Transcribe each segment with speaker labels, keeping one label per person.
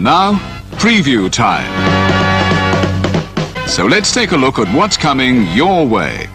Speaker 1: And now, preview time. So let's take a look at what's coming your way.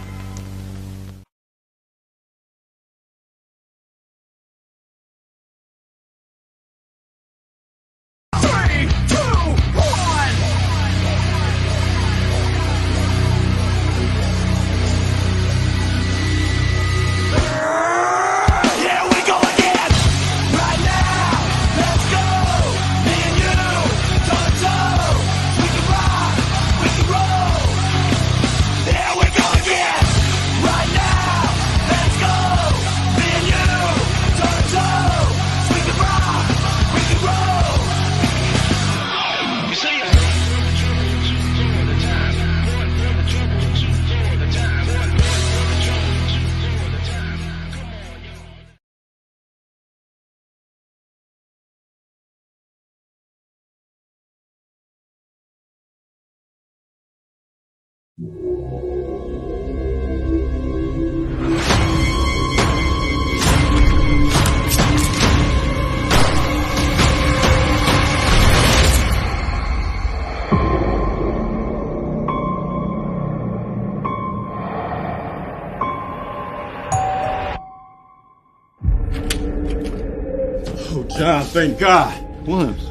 Speaker 2: Oh, John, thank God.
Speaker 3: Williams,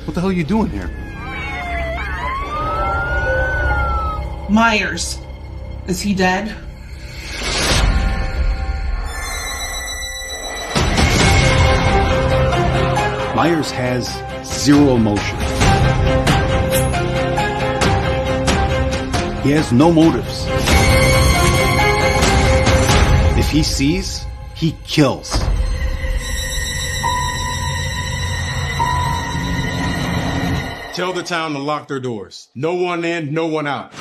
Speaker 3: what the hell are you doing here?
Speaker 4: Myers. Is he dead?
Speaker 3: Myers has zero emotion. He has no motives. If he sees, he kills.
Speaker 2: Tell the town to lock their doors. No one in, no one out.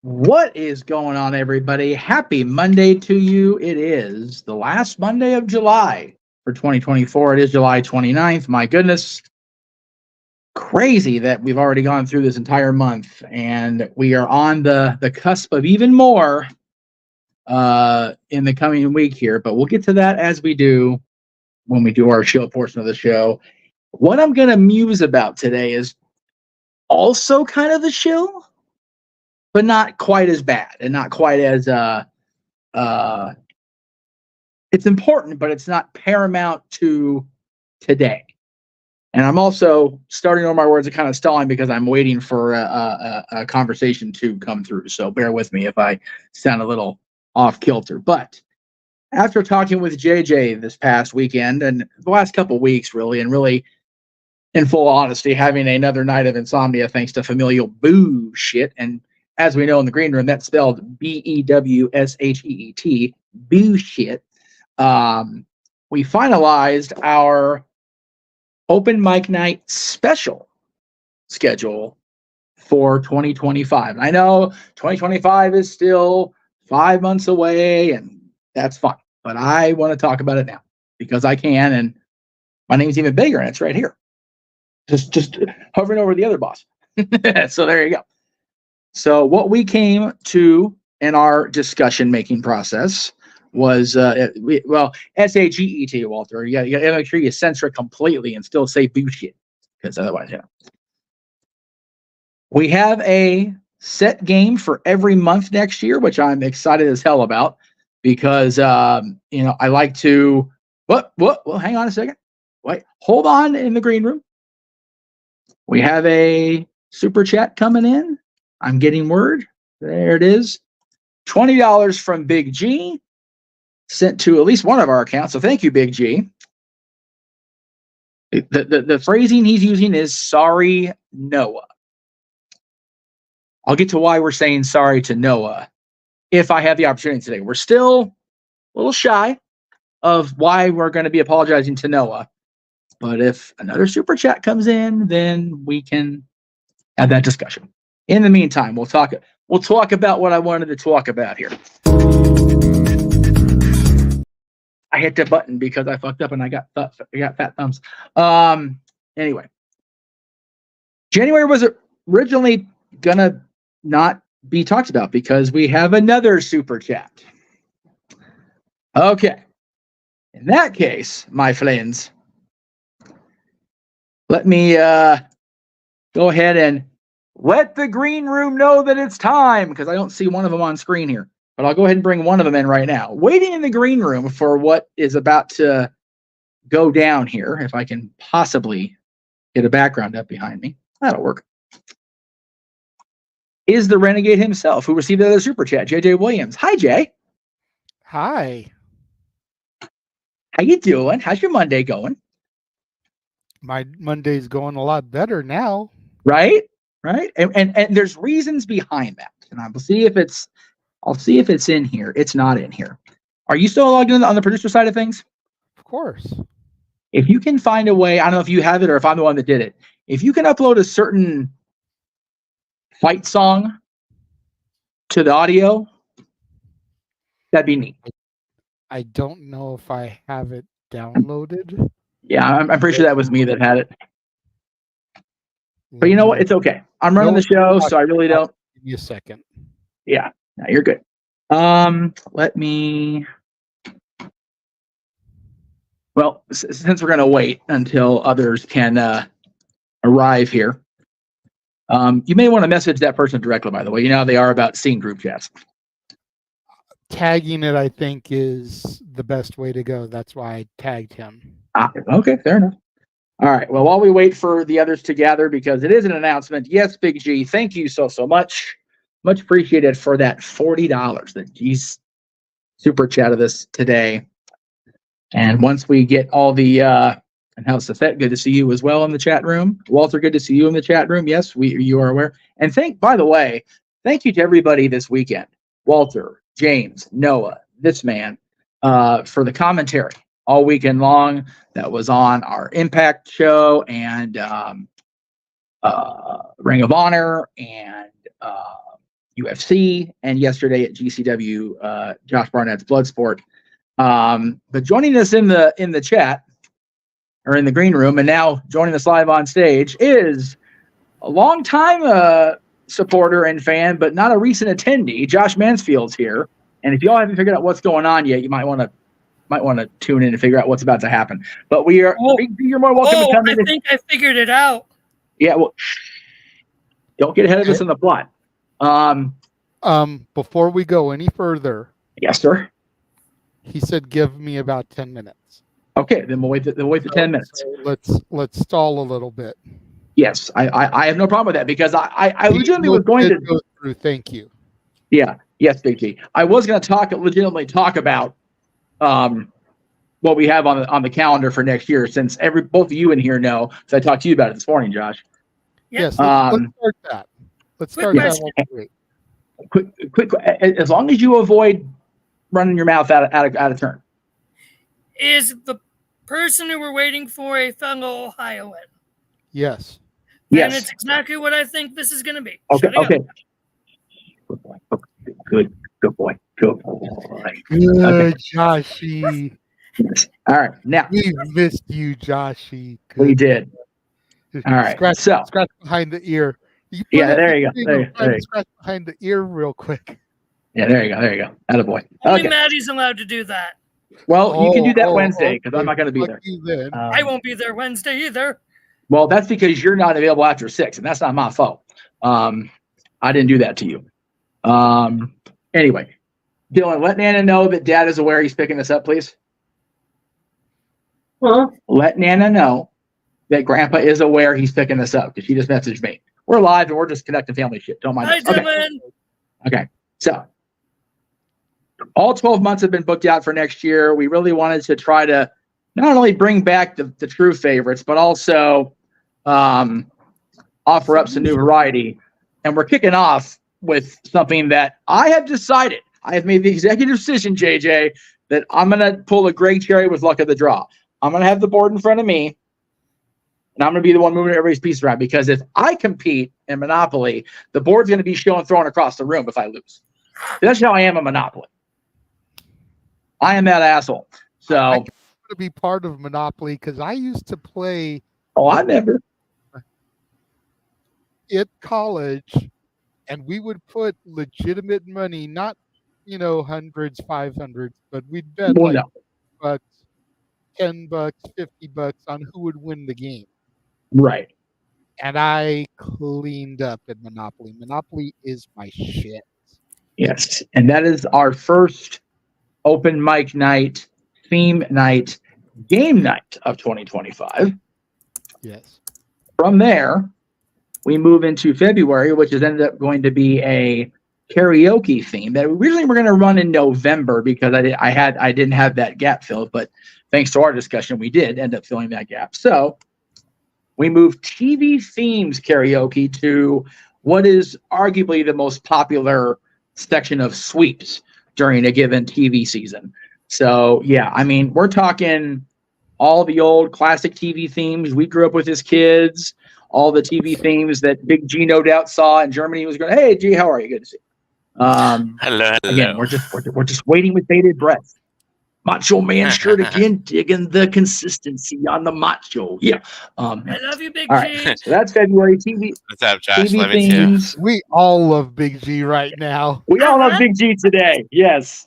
Speaker 5: What is going on, everybody? Happy Monday to you. It is the last Monday of July for 2024. It is July 29th. My goodness. Crazy that we've already gone through this entire month, and we are on the cusp of even more in the coming week here. But we'll get to that as we do when we do our show portion of the show. What I'm going to muse about today is also kind of the shill, but not quite as bad and not quite as it's important, but it's not paramount to today. And I'm also starting on my words and kind of stalling because I'm waiting for a conversation to come through. So bear with me if I sound a little off kilter. But after talking with JJ this past weekend and the last couple of weeks, really, and really in full honesty, having another night of insomnia thanks to familial bullshit. And as we know in the green room, that's spelled BEWSHEET, bullshit. We finalized our open mic night special schedule for 2025. I know 2025 is still 5 months away, and that's fine. But I want to talk about it now because I can, and my name's even bigger, and it's right here. Just hovering over the other boss. So there you go. So what we came to in our discussion-making process was, SAGET, Walter. You got to make sure you censor it completely and still say bullshit, because otherwise, yeah. We have a set game for every month next year, which I'm excited as hell about, because I like to. Well, hang on a second. Wait, hold on in the green room. We have a super chat coming in. I'm getting word. There it is. $20 from Big G, sent to at least one of our accounts. So thank you, Big G. The phrasing he's using is sorry, Noah. I'll get to why we're saying sorry to Noah if I have the opportunity today. We're still a little shy of why we're going to be apologizing to Noah. But if another super chat comes in, then we can have that discussion. In the meantime, we'll talk about what I wanted to talk about here. I hit the button because I fucked up and I got fat thumbs. Anyway, January was originally gonna not be talked about because we have another super chat. Okay. In that case, my friends, let me go ahead and let the green room know that it's time, because I don't see one of them on screen here. But I'll go ahead and bring one of them in right now. Waiting in the green room for what is about to go down here, if I can possibly get a background up behind me. That'll work. Is the Renegade himself, who received another super chat, JJ Williams. Hi, Jay.
Speaker 6: Hi.
Speaker 5: How you doing? How's your Monday going?
Speaker 6: My Monday's going a lot better now.
Speaker 5: Right? And there's reasons behind that. And I'll see if it's in here. It's not in here. Are you still logged in on the producer side of things?
Speaker 6: Of course.
Speaker 5: If you can find a way, I don't know if you have it or if I'm the one that did it. If you can upload a certain fight song to the audio, that'd be neat.
Speaker 6: I don't know if I have it downloaded.
Speaker 5: Yeah, I'm pretty sure that was me that had it. But you know what? It's okay. I'm running the show, so I really don't.
Speaker 6: Give me a second.
Speaker 5: Yeah, no, you're good. Let me. Well, since we're going to wait until others can arrive here, you may want to message that person directly, by the way. You know how they are about seeing group chats.
Speaker 6: Tagging it, I think, is the best way to go. That's why I tagged him.
Speaker 5: Okay, fair enough. All right. Well, while we wait for the others to gather, because it is an announcement. Yes, Big G, thank you so much. Much appreciated for that $40 that G's super chat of this today. And once we get all the and how's Safet, good to see you as well in the chat room. Walter, good to see you in the chat room. Yes, you are aware. And by the way, thank you to everybody this weekend. Walter, James, Noah, this man, for the commentary all weekend long. That was on our Impact show and Ring of Honor and UFC, and yesterday at GCW, Josh Barnett's Bloodsport. But joining us in the chat or in the green room, and now joining us live on stage is a longtime supporter and fan, but not a recent attendee. Josh Mansfield's here, and if y'all haven't figured out what's going on yet, you might want to tune in and figure out what's about to happen. But you're more welcome to come in.
Speaker 7: I think I figured it out.
Speaker 5: Yeah, well, don't get ahead of us in the plot.
Speaker 6: Before we go any further,
Speaker 5: yes, sir.
Speaker 6: He said, "Give me about 10 minutes."
Speaker 5: Okay, then we'll wait the 10 minutes.
Speaker 6: So let's stall a little bit.
Speaker 5: Yes, I have no problem with that because I legitimately was going to
Speaker 6: go through. Thank you.
Speaker 5: Yeah. Yes, Big T. I was going to legitimately talk about what we have on the calendar for next year, since both of you in here know. So I talked to you about it this morning, Josh.
Speaker 6: Yes. Let's start that. Let's start that.
Speaker 5: Quick. As long as you avoid running your mouth out of turn.
Speaker 7: Is the person who we're waiting for a fellow Ohioan?
Speaker 6: Yes.
Speaker 7: And it's exactly what I think this is going to be.
Speaker 5: Okay. Good boy. Good boy.
Speaker 6: Good,
Speaker 5: Okay.
Speaker 6: Joshy.
Speaker 5: All right. Now
Speaker 6: we missed you, Joshy.
Speaker 5: Good. We did. All right.
Speaker 6: Scratch behind the ear.
Speaker 5: Yeah, there you go. There you
Speaker 6: scratch behind the ear real quick.
Speaker 5: Yeah, there you go. Attaboy.
Speaker 7: Only Maddie's allowed to do that.
Speaker 5: Well, you can do that Wednesday because I'm not going to be there.
Speaker 7: I won't be there Wednesday either.
Speaker 5: Well, that's because you're not available after 6, and that's not my fault. I didn't do that to you. Anyway, Dylan, let Nana know that Dad is aware he's picking this up, please.
Speaker 7: Huh?
Speaker 5: Let Nana know that Grandpa is aware he's picking this up because she just messaged me. We're live and we're just connecting family shit. Don't mind us. Okay. So all 12 months have been booked out for next year. We really wanted to try to not only bring back the true favorites, but also offer up some new variety. And we're kicking off with something that I have decided. I have made the executive decision, JJ, that I'm going to pull a Greg Cherry with luck of the draw. I'm going to have the board in front of me, and I'm going to be the one moving everybody's pieces around, because if I compete in Monopoly, the board's going to be thrown across the room if I lose. That's how I am in Monopoly. I am that asshole. So
Speaker 6: I want to be part of Monopoly because I used to play.
Speaker 5: Oh, I never.
Speaker 6: At college, and we would put legitimate money, not hundreds, 500s, but we'd bet
Speaker 5: Well,
Speaker 6: like
Speaker 5: no.
Speaker 6: bucks, $10, $50 on who would win the game.
Speaker 5: Right.
Speaker 6: And I cleaned up in Monopoly. Monopoly is my shit.
Speaker 5: Yes. And that is our first open mic night, theme night, game night of 2025.
Speaker 6: Yes.
Speaker 5: From there, we move into February, which has ended up going to be a karaoke theme that originally we're going to run in November because I didn't have that gap filled, but thanks to our discussion, we did end up filling that gap. So we moved TV themes karaoke to what is arguably the most popular section of sweeps during a given TV season. So yeah, I mean, we're talking all the old classic TV themes we grew up with as kids, all the TV themes that Big G no doubt saw in Germany. Was going, hey G, how are you? Good to see you.
Speaker 8: Hello.
Speaker 5: Again, we're just waiting with bated breath. Macho Man shirt again, digging the consistency on the macho. Yeah.
Speaker 7: I love you, Big
Speaker 5: All
Speaker 7: G.
Speaker 5: right. So that's February TV.
Speaker 8: What's up, Josh?
Speaker 5: TV
Speaker 8: Love you too.
Speaker 5: themes.
Speaker 6: We all love Big G right now.
Speaker 5: We all love Big G today. Yes.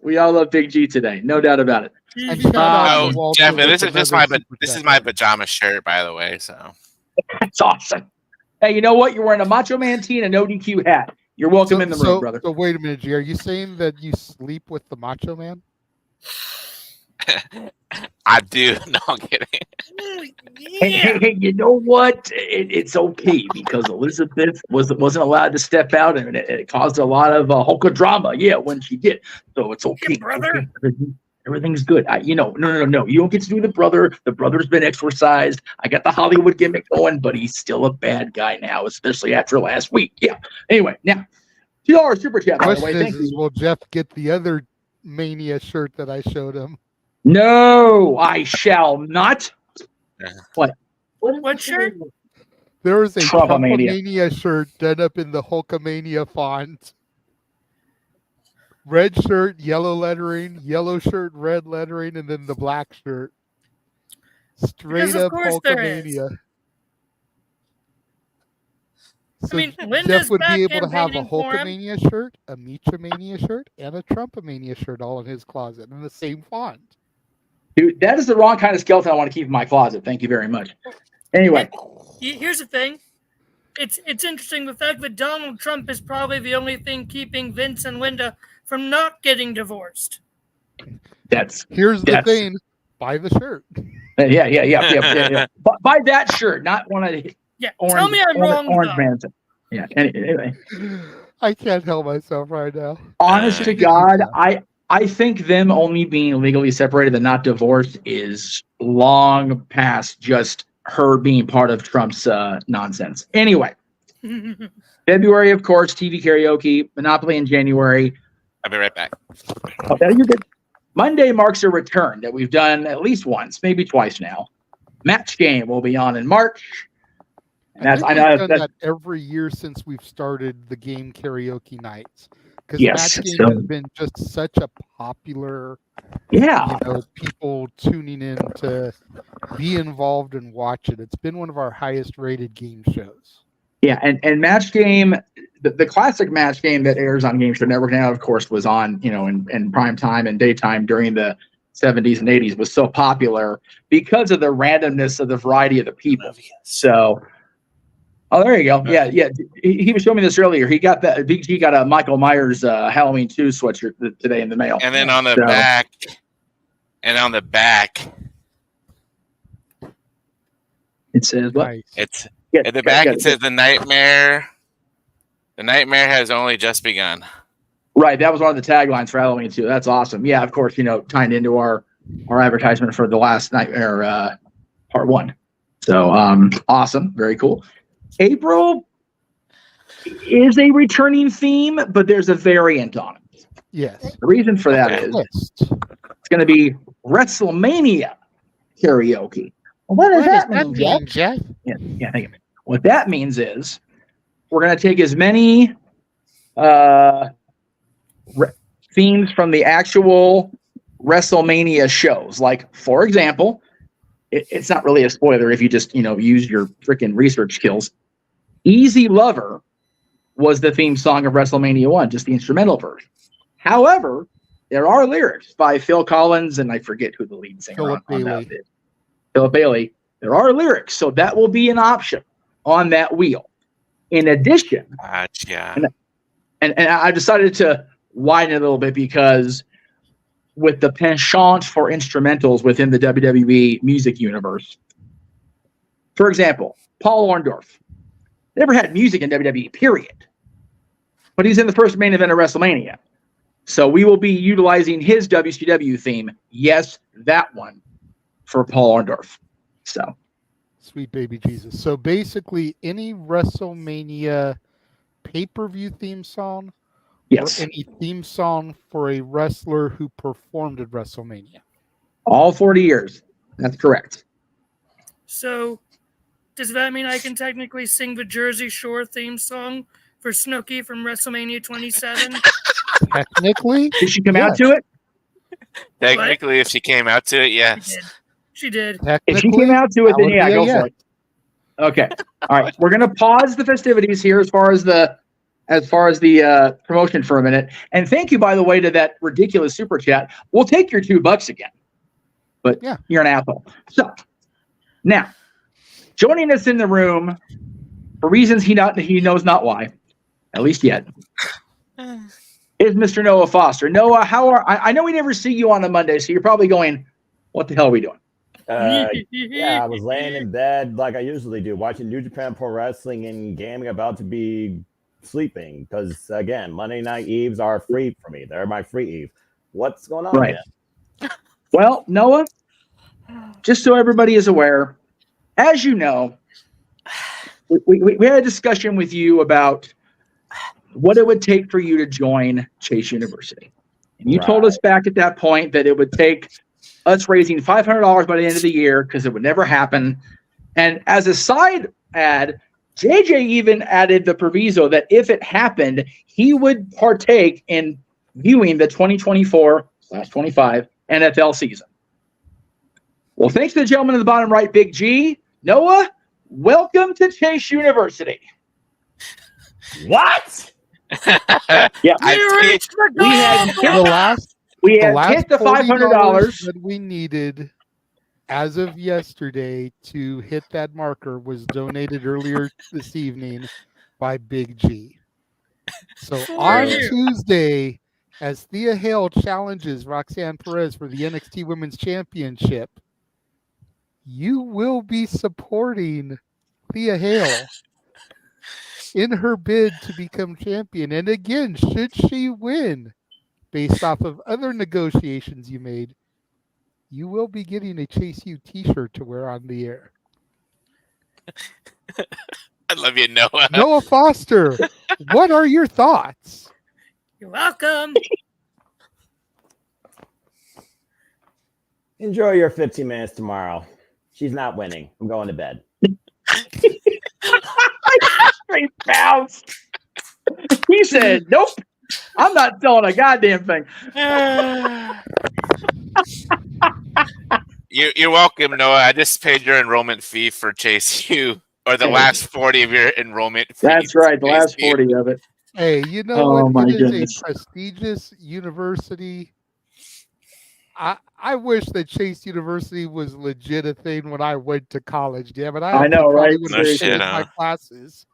Speaker 5: We all love Big G today. No doubt about it.
Speaker 6: And shout out to
Speaker 8: Oh,
Speaker 6: Walter
Speaker 8: Jeff, and
Speaker 6: with
Speaker 8: this is just
Speaker 6: another super
Speaker 8: this is
Speaker 6: chat.
Speaker 8: my pajama shirt, by the way. So
Speaker 5: That's awesome. Hey, you know what? You're wearing a Macho Man tee and a no DQ hat. You're welcome in the room, brother.
Speaker 6: So wait a minute, G. Are you saying that you sleep with the Macho Man?
Speaker 8: I do. No, I'm kidding.
Speaker 5: Hey, you know what? It's okay because Elizabeth wasn't allowed to step out, and it caused a lot of Hulka drama. Yeah, when she did, so it's okay.
Speaker 7: Yeah, brother.
Speaker 5: Everything's good. No. You don't get to do the brother. The brother's been exorcised. I got the Hollywood gimmick going, but he's still a bad guy now, especially after last week. Yeah. Anyway, now $2 super chat. By the way,
Speaker 6: Question
Speaker 5: thank
Speaker 6: is,
Speaker 5: you.
Speaker 6: will Jeff get the other Mania shirt that I showed him?
Speaker 5: No, I shall not. What?
Speaker 7: What shirt?
Speaker 6: There is a
Speaker 5: Trump-a-mania.
Speaker 6: Trump-a-mania shirt done up in the Hulkamania font. Red shirt, yellow lettering, yellow shirt, red lettering, and then the black shirt. Straight
Speaker 7: Because of
Speaker 6: up
Speaker 7: course there is.
Speaker 6: Hulkamania. So
Speaker 7: I mean,
Speaker 6: Jeff
Speaker 7: Linda's
Speaker 6: would
Speaker 7: back
Speaker 6: be able to have a
Speaker 7: campaigning for him.
Speaker 6: Hulkamania shirt, a Meachamania shirt, and a Trumpamania shirt all in his closet in the same font.
Speaker 5: Dude, that is the wrong kind of skeleton I want to keep in my closet. Thank you very much. Anyway,
Speaker 7: Here's the thing. It's interesting the fact that Donald Trump is probably the only thing keeping Vince and Linda from not getting divorced.
Speaker 6: Here's the thing: buy the shirt.
Speaker 5: Yeah. Buy that shirt, not one of the
Speaker 7: Yeah,
Speaker 5: orange.
Speaker 7: tell me I'm wrong,
Speaker 5: Orange
Speaker 7: though.
Speaker 5: bands. Yeah. Anyway,
Speaker 6: I can't help myself right now.
Speaker 5: honest to God, I think them only being legally separated and not divorced is long past just her being part of Trump's nonsense. Anyway, February, of course, TV karaoke, Monopoly in January.
Speaker 8: I'll be right back.
Speaker 5: Oh, that you're good. Monday marks a return that we've done at least once, maybe twice now. Match Game will be on in March. And
Speaker 6: I
Speaker 5: I know
Speaker 6: we've done
Speaker 5: that's
Speaker 6: that every year since we've started the game karaoke nights. Because
Speaker 5: Yes,
Speaker 6: Match Game
Speaker 5: so-
Speaker 6: has been just such a popular,
Speaker 5: yeah.
Speaker 6: people tuning in to be involved and watch it. It's been one of our highest rated game shows.
Speaker 5: Yeah, and Match Game, the classic Match Game that airs on Game Show Network now, of course, was on, in prime time and daytime during the 70s and 80s, was so popular because of the randomness of the variety of the people. So, there you go. Yeah. He was showing me this earlier. He got that. Big G got a Michael Myers Halloween 2 sweatshirt today in the mail.
Speaker 8: And then on the back,
Speaker 5: it says what?
Speaker 6: Nice.
Speaker 8: it's
Speaker 5: Yeah,
Speaker 8: at the back. It says the nightmare. The nightmare has only just begun.
Speaker 5: Right, that was one of the taglines for Halloween 2. That's awesome. Yeah, of course, tying into our our advertisement for the last Nightmare part 1. So awesome, very cool. April is a returning theme, but there's a variant on it.
Speaker 6: Yes.
Speaker 5: The reason for that is
Speaker 6: Twist.
Speaker 5: it's going to be WrestleMania karaoke. Well, what does that mean,
Speaker 6: Jeff?
Speaker 5: Yeah, thank you. What that means is we're going to take as many themes from the actual WrestleMania shows. Like, for example, it's not really a spoiler if you just, use your freaking research skills. Easy Lover was the theme song of WrestleMania 1, just the instrumental version. However, there are lyrics by Phil Collins, and I forget who the lead singer on that is. Philip Bailey. There are lyrics, so that will be an option on that wheel. In addition, and I decided to widen it a little bit because with the penchant for instrumentals within the WWE music universe, for example, Paul Orndorff never had music in WWE, period. But he's in the first main event of WrestleMania. So we will be utilizing his WCW theme. Yes, that one for Paul Orndorff. So
Speaker 6: sweet baby Jesus. So basically any WrestleMania pay-per-view theme song,
Speaker 5: yes,
Speaker 6: or any theme song for a wrestler who performed at WrestleMania.
Speaker 5: All 40 years. That's correct.
Speaker 7: So does that mean I can technically sing the Jersey Shore theme song for Snooki from WrestleMania 27?
Speaker 6: Technically?
Speaker 5: Did she come out to it?
Speaker 8: Technically, if she came out to it, yes.
Speaker 7: She did.
Speaker 5: If she came out to it, then yeah, go for it. Okay. All right. We're gonna pause the festivities here as far as the promotion for a minute. And thank you, by the way, to that ridiculous super chat. We'll take your $2 again. But yeah, you're an asshole. So now, joining us in the room for reasons he knows not why, at least yet, is Mr. Noah Foster. Noah, I know we never see you on a Monday, so you're probably going, what the hell are we doing?
Speaker 9: Yeah, I was laying in bed like I usually do, watching New Japan Pro Wrestling and gaming, about to be sleeping. Because, again, Monday Night Eves are free for me. They're my free eve. What's going on
Speaker 5: right
Speaker 9: again?
Speaker 5: Well, Noah, just so everybody is aware, as you know, we had a discussion with you about what it would take for you to join Chase University. And you told us back at that point that it would take us raising $500 by the end of the year because it would never happen. And as a side ad, JJ even added the proviso that if it happened, he would partake in viewing the 2024/25 NFL season. Well, thanks to the gentleman in the bottom right, Big G. Noah, welcome to Chase University.
Speaker 9: What?
Speaker 5: Yeah, we had hit the $500
Speaker 6: that we needed as of yesterday to hit that marker was donated earlier this evening by Big G. So on Tuesday, as Thea Hale challenges Roxanne Perez for the NXT Women's Championship, you will be supporting Thea Hale in her bid to become champion. And again, should she win, based off of other negotiations you made, you will be getting a Chase U t-shirt to wear on the air.
Speaker 8: I love you, Noah.
Speaker 6: Noah Foster, what are your thoughts?
Speaker 7: You're welcome.
Speaker 9: Enjoy your 15 minutes tomorrow. She's not winning. I'm going to bed.
Speaker 5: Straight bounce. He said, nope, I'm not selling a goddamn thing.
Speaker 8: You're welcome, Noah. I just paid your enrollment fee for Chase U, or the last 40 of your enrollment fee.
Speaker 5: That's right, the last 40 of it.
Speaker 6: Hey, you know what? It
Speaker 5: goodness.
Speaker 6: Is a prestigious university. I wish that Chase University was legit a thing when I went to college. Damn it!
Speaker 5: I know, right?
Speaker 8: No shit,
Speaker 6: my classes.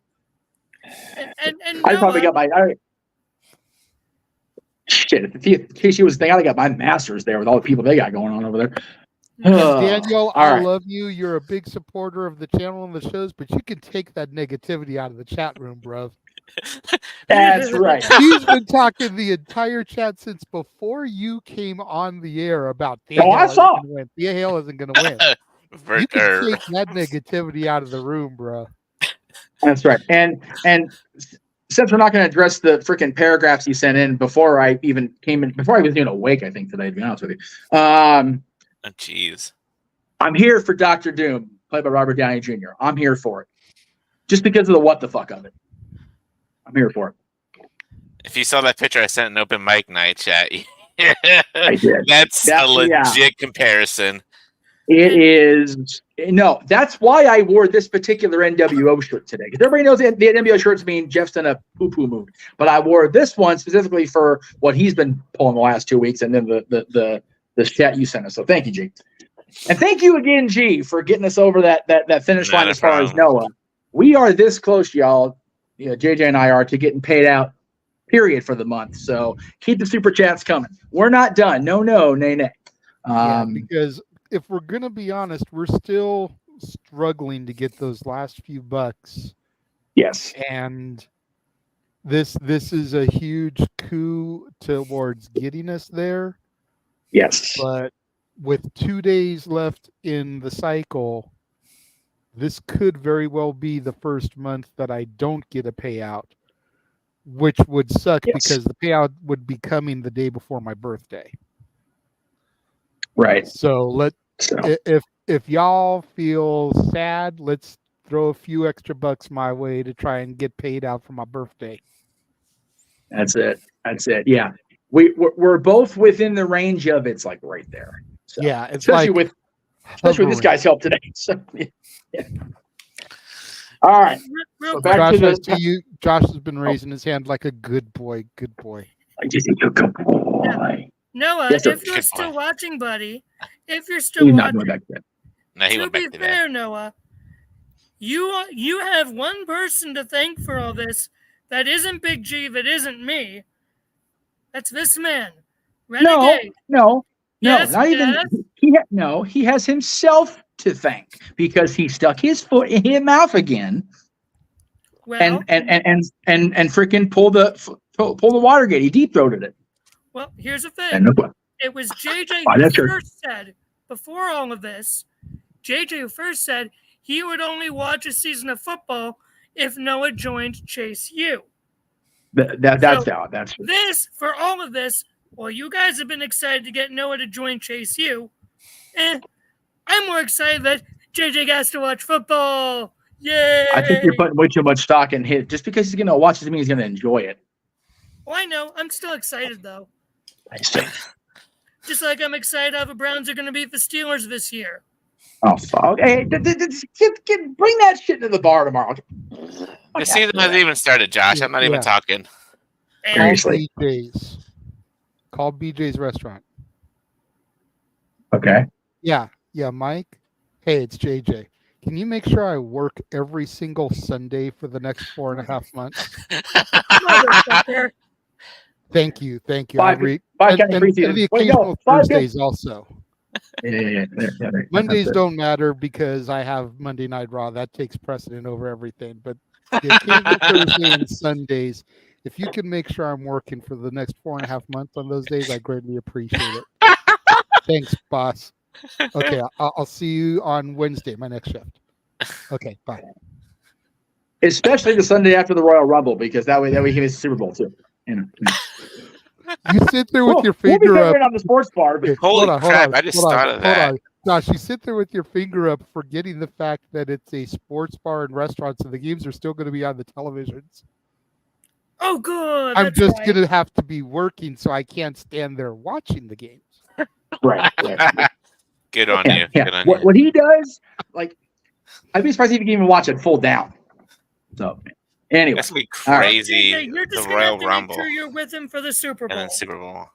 Speaker 7: And
Speaker 5: I probably got my shit. If Chase U was the thing, I got my master's there with all the people they got going on over there.
Speaker 6: Daniel, I
Speaker 5: right.
Speaker 6: love you. You're a big supporter of the channel and the shows, but you can take that negativity out of the chat room, bro.
Speaker 5: That's right.
Speaker 6: He's been talking the entire chat since before you came on the air about the
Speaker 5: Oh, I saw.
Speaker 6: isn't gonna win. The Hale isn't going to win. You can take that negativity out of the room, bro.
Speaker 5: That's right. And since we're not going to address the freaking paragraphs you sent in before I even came in, before I was even awake, I think today, to be honest with you.
Speaker 8: Jeez.
Speaker 5: I'm here for Dr. Doom, played by Robert Downey Jr. I'm here for it. Just because of the what the fuck of it. I'm here for it.
Speaker 8: If you saw that picture I sent in open mic night chat,
Speaker 5: I did.
Speaker 8: That's a legit comparison.
Speaker 5: It is. No, that's why I wore this particular NWO shirt today. Because everybody knows the NWO shirts mean Jeff's in a poo-poo mood. But I wore this one specifically for what he's been pulling the last 2 weeks, and then the chat you sent us. So thank you, G. And thank you again, G, for getting us over that finish line as far as Noah. We are this close, y'all. JJ and I are to getting paid out, period, for the month. So keep the super chats coming. We're not done. No, nay.
Speaker 6: Because if we're going to be honest, we're still struggling to get those last few bucks.
Speaker 5: Yes.
Speaker 6: And this is a huge coup towards getting us there.
Speaker 5: Yes.
Speaker 6: But with 2 days left in the cycle, this could very well be the first month that I don't get a payout, which would suck because the payout would be coming the day before my birthday.
Speaker 5: Right.
Speaker 6: So if y'all feel sad, let's throw a few extra bucks my way to try and get paid out for my birthday.
Speaker 5: That's it. Yeah. We're both within the range of it's like right there. So,
Speaker 6: yeah, it's
Speaker 5: especially with this guy's help today. So yeah. All right.
Speaker 7: Real
Speaker 5: back
Speaker 6: Josh,
Speaker 5: to
Speaker 6: I see you. Josh has been raising his hand like a good boy. Good boy.
Speaker 5: I just think you're a good boy.
Speaker 7: Noah,
Speaker 5: Yes, sir.
Speaker 7: if you're still watching, buddy, if you're
Speaker 5: He's
Speaker 7: still
Speaker 5: not going
Speaker 7: watching,
Speaker 5: back then.
Speaker 8: No, he
Speaker 7: to
Speaker 8: went
Speaker 7: be
Speaker 8: back to
Speaker 7: fair,
Speaker 8: that.
Speaker 7: Noah, you have one person to thank for all this that isn't Big G, that isn't me. That's this man, Renegade.
Speaker 5: No,
Speaker 7: Yes,
Speaker 5: not even. He has himself to thank because he stuck his foot in his mouth again,
Speaker 7: Well,
Speaker 5: and freaking pull the Watergate. He deep throated it.
Speaker 7: well, here's the thing.
Speaker 5: And
Speaker 7: It was JJ
Speaker 5: that's
Speaker 7: who
Speaker 5: true.
Speaker 7: first said, before all of this, JJ who first said he would only watch a season of football if Noah joined Chase U.
Speaker 5: That's true.
Speaker 7: This, for all of this, well, you guys have been excited to get Noah to join Chase U. I'm more excited that JJ gets to watch football. Yay!
Speaker 5: I think you're putting way too much stock in his. Just because he's going to watch doesn't mean he's going to enjoy it.
Speaker 7: Well, I know. I'm still excited, though.
Speaker 5: I see.
Speaker 7: Just like I'm excited how the Browns are going to beat the Steelers this year.
Speaker 5: Oh, fuck. Hey, bring that shit to the bar tomorrow.
Speaker 8: The season hasn't even started, Josh. I'm not even talking.
Speaker 5: Seriously.
Speaker 6: Call BJ's restaurant.
Speaker 5: Okay.
Speaker 6: Yeah, Mike. Hey, it's JJ. Can you make sure I work every single Sunday for the next 4.5 months? Thank you. And the occasional Thursdays also.
Speaker 5: Yeah.
Speaker 6: Mondays don't matter because I have Monday Night Raw. That takes precedent over everything. But the occasional Thursday and Sundays, if you can make sure I'm working for the next 4.5 months on those days, I greatly appreciate it. Thanks, boss. Okay, I'll see you on Wednesday, my next shift. Okay, bye.
Speaker 5: Especially the Sunday after the Royal Rumble, because that way he gets the Super Bowl too. You
Speaker 6: sit there with your finger
Speaker 5: we'll
Speaker 6: up
Speaker 5: on the sports bar. But
Speaker 8: Holy crap! I just thought of that.
Speaker 6: Josh, you sit there with your finger up, forgetting the fact that it's a sports bar and restaurant, so the games are still going to be on the televisions.
Speaker 7: Oh, good.
Speaker 6: I'm just going to have to be working, so I can't stand there watching the games.
Speaker 5: Right.
Speaker 8: Good on you.
Speaker 5: Yeah.
Speaker 8: Good on
Speaker 5: what he does, like, I'd be surprised if he can even watch it full down. So, anyway,
Speaker 8: that's gonna be crazy.
Speaker 7: Right. You're just
Speaker 8: the Royal Rumble.
Speaker 7: Make sure you're with him for the Super Bowl.
Speaker 8: And then Super Bowl.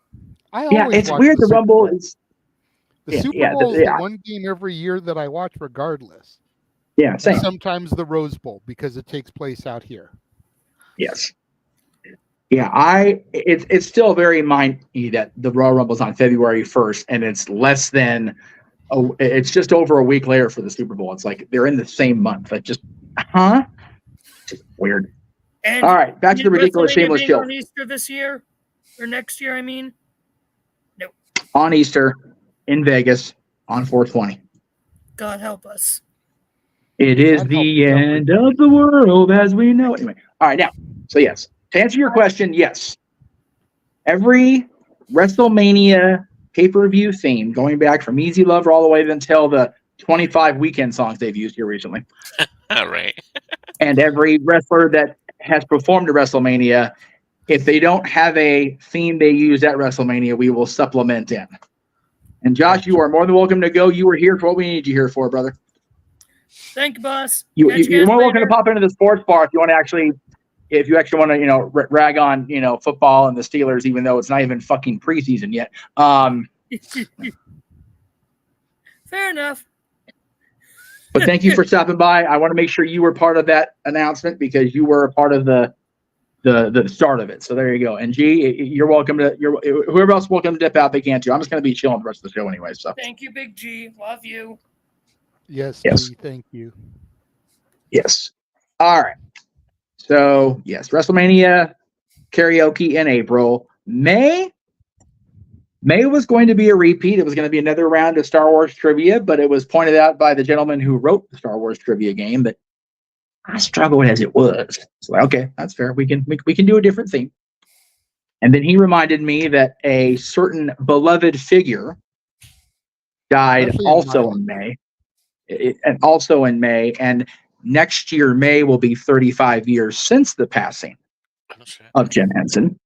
Speaker 5: It's weird. The Rumble is.
Speaker 6: The Super Bowl is the one game every year that I watch, regardless.
Speaker 5: Yeah, same.
Speaker 6: And sometimes the Rose Bowl because it takes place out here.
Speaker 5: Yes. Yeah, it's still very mind-y that the Royal Rumble's on February 1st, and it's less than it's just over a week later for the Super Bowl. It's like they're in the same month. Like just weird.
Speaker 7: And
Speaker 5: All right, back to the
Speaker 7: is
Speaker 5: ridiculous,
Speaker 7: WrestleMania
Speaker 5: shameless
Speaker 7: being
Speaker 5: chill.
Speaker 7: on Easter this year or next year? I mean, no.
Speaker 5: On Easter in Vegas on 420.
Speaker 7: God help us.
Speaker 5: It is
Speaker 6: That helps
Speaker 5: the end
Speaker 6: everybody.
Speaker 5: of the world as we know it. Anyway, all right, now, so yes, to answer your question, yes. Every WrestleMania pay-per-view theme, going back from Easy Lover all the way until the 25 weekend songs they've used here recently,
Speaker 8: All right.
Speaker 5: and every wrestler that has performed at WrestleMania, if they don't have a theme they use at WrestleMania, we will supplement in. And Josh, you are more than welcome to go. You were here for what we need you here for, brother.
Speaker 7: Thank you, boss.
Speaker 5: You're
Speaker 7: Catch
Speaker 5: more
Speaker 7: guys
Speaker 5: than welcome to
Speaker 7: later.
Speaker 5: pop into the sports bar if you want to actually, if you actually want to, rag on, football and the Steelers, even though it's not even fucking preseason yet.
Speaker 7: Fair enough.
Speaker 5: But thank you for stopping by. I want to make sure you were part of that announcement because you were a part of the start of it. So there you go. And G, you're welcome to. Whoever else welcome to dip out, they can too. I'm just going to be chilling the rest of the show anyway. So
Speaker 7: Thank you, Big G. Love you.
Speaker 6: Yes,
Speaker 5: Yes.
Speaker 6: G, thank you.
Speaker 5: yes. All right. So yes, WrestleMania karaoke in April. May was going to be a repeat. It was going to be another round of Star Wars trivia, but it was pointed out by the gentleman who wrote the Star Wars trivia game that I struggled as it was. It's like, okay, that's fair. We can do a different theme. And then he reminded me that a certain beloved figure died
Speaker 6: Especially in
Speaker 5: also
Speaker 6: my
Speaker 5: in May. And next year, May will be 35 years since the passing of Jim Henson.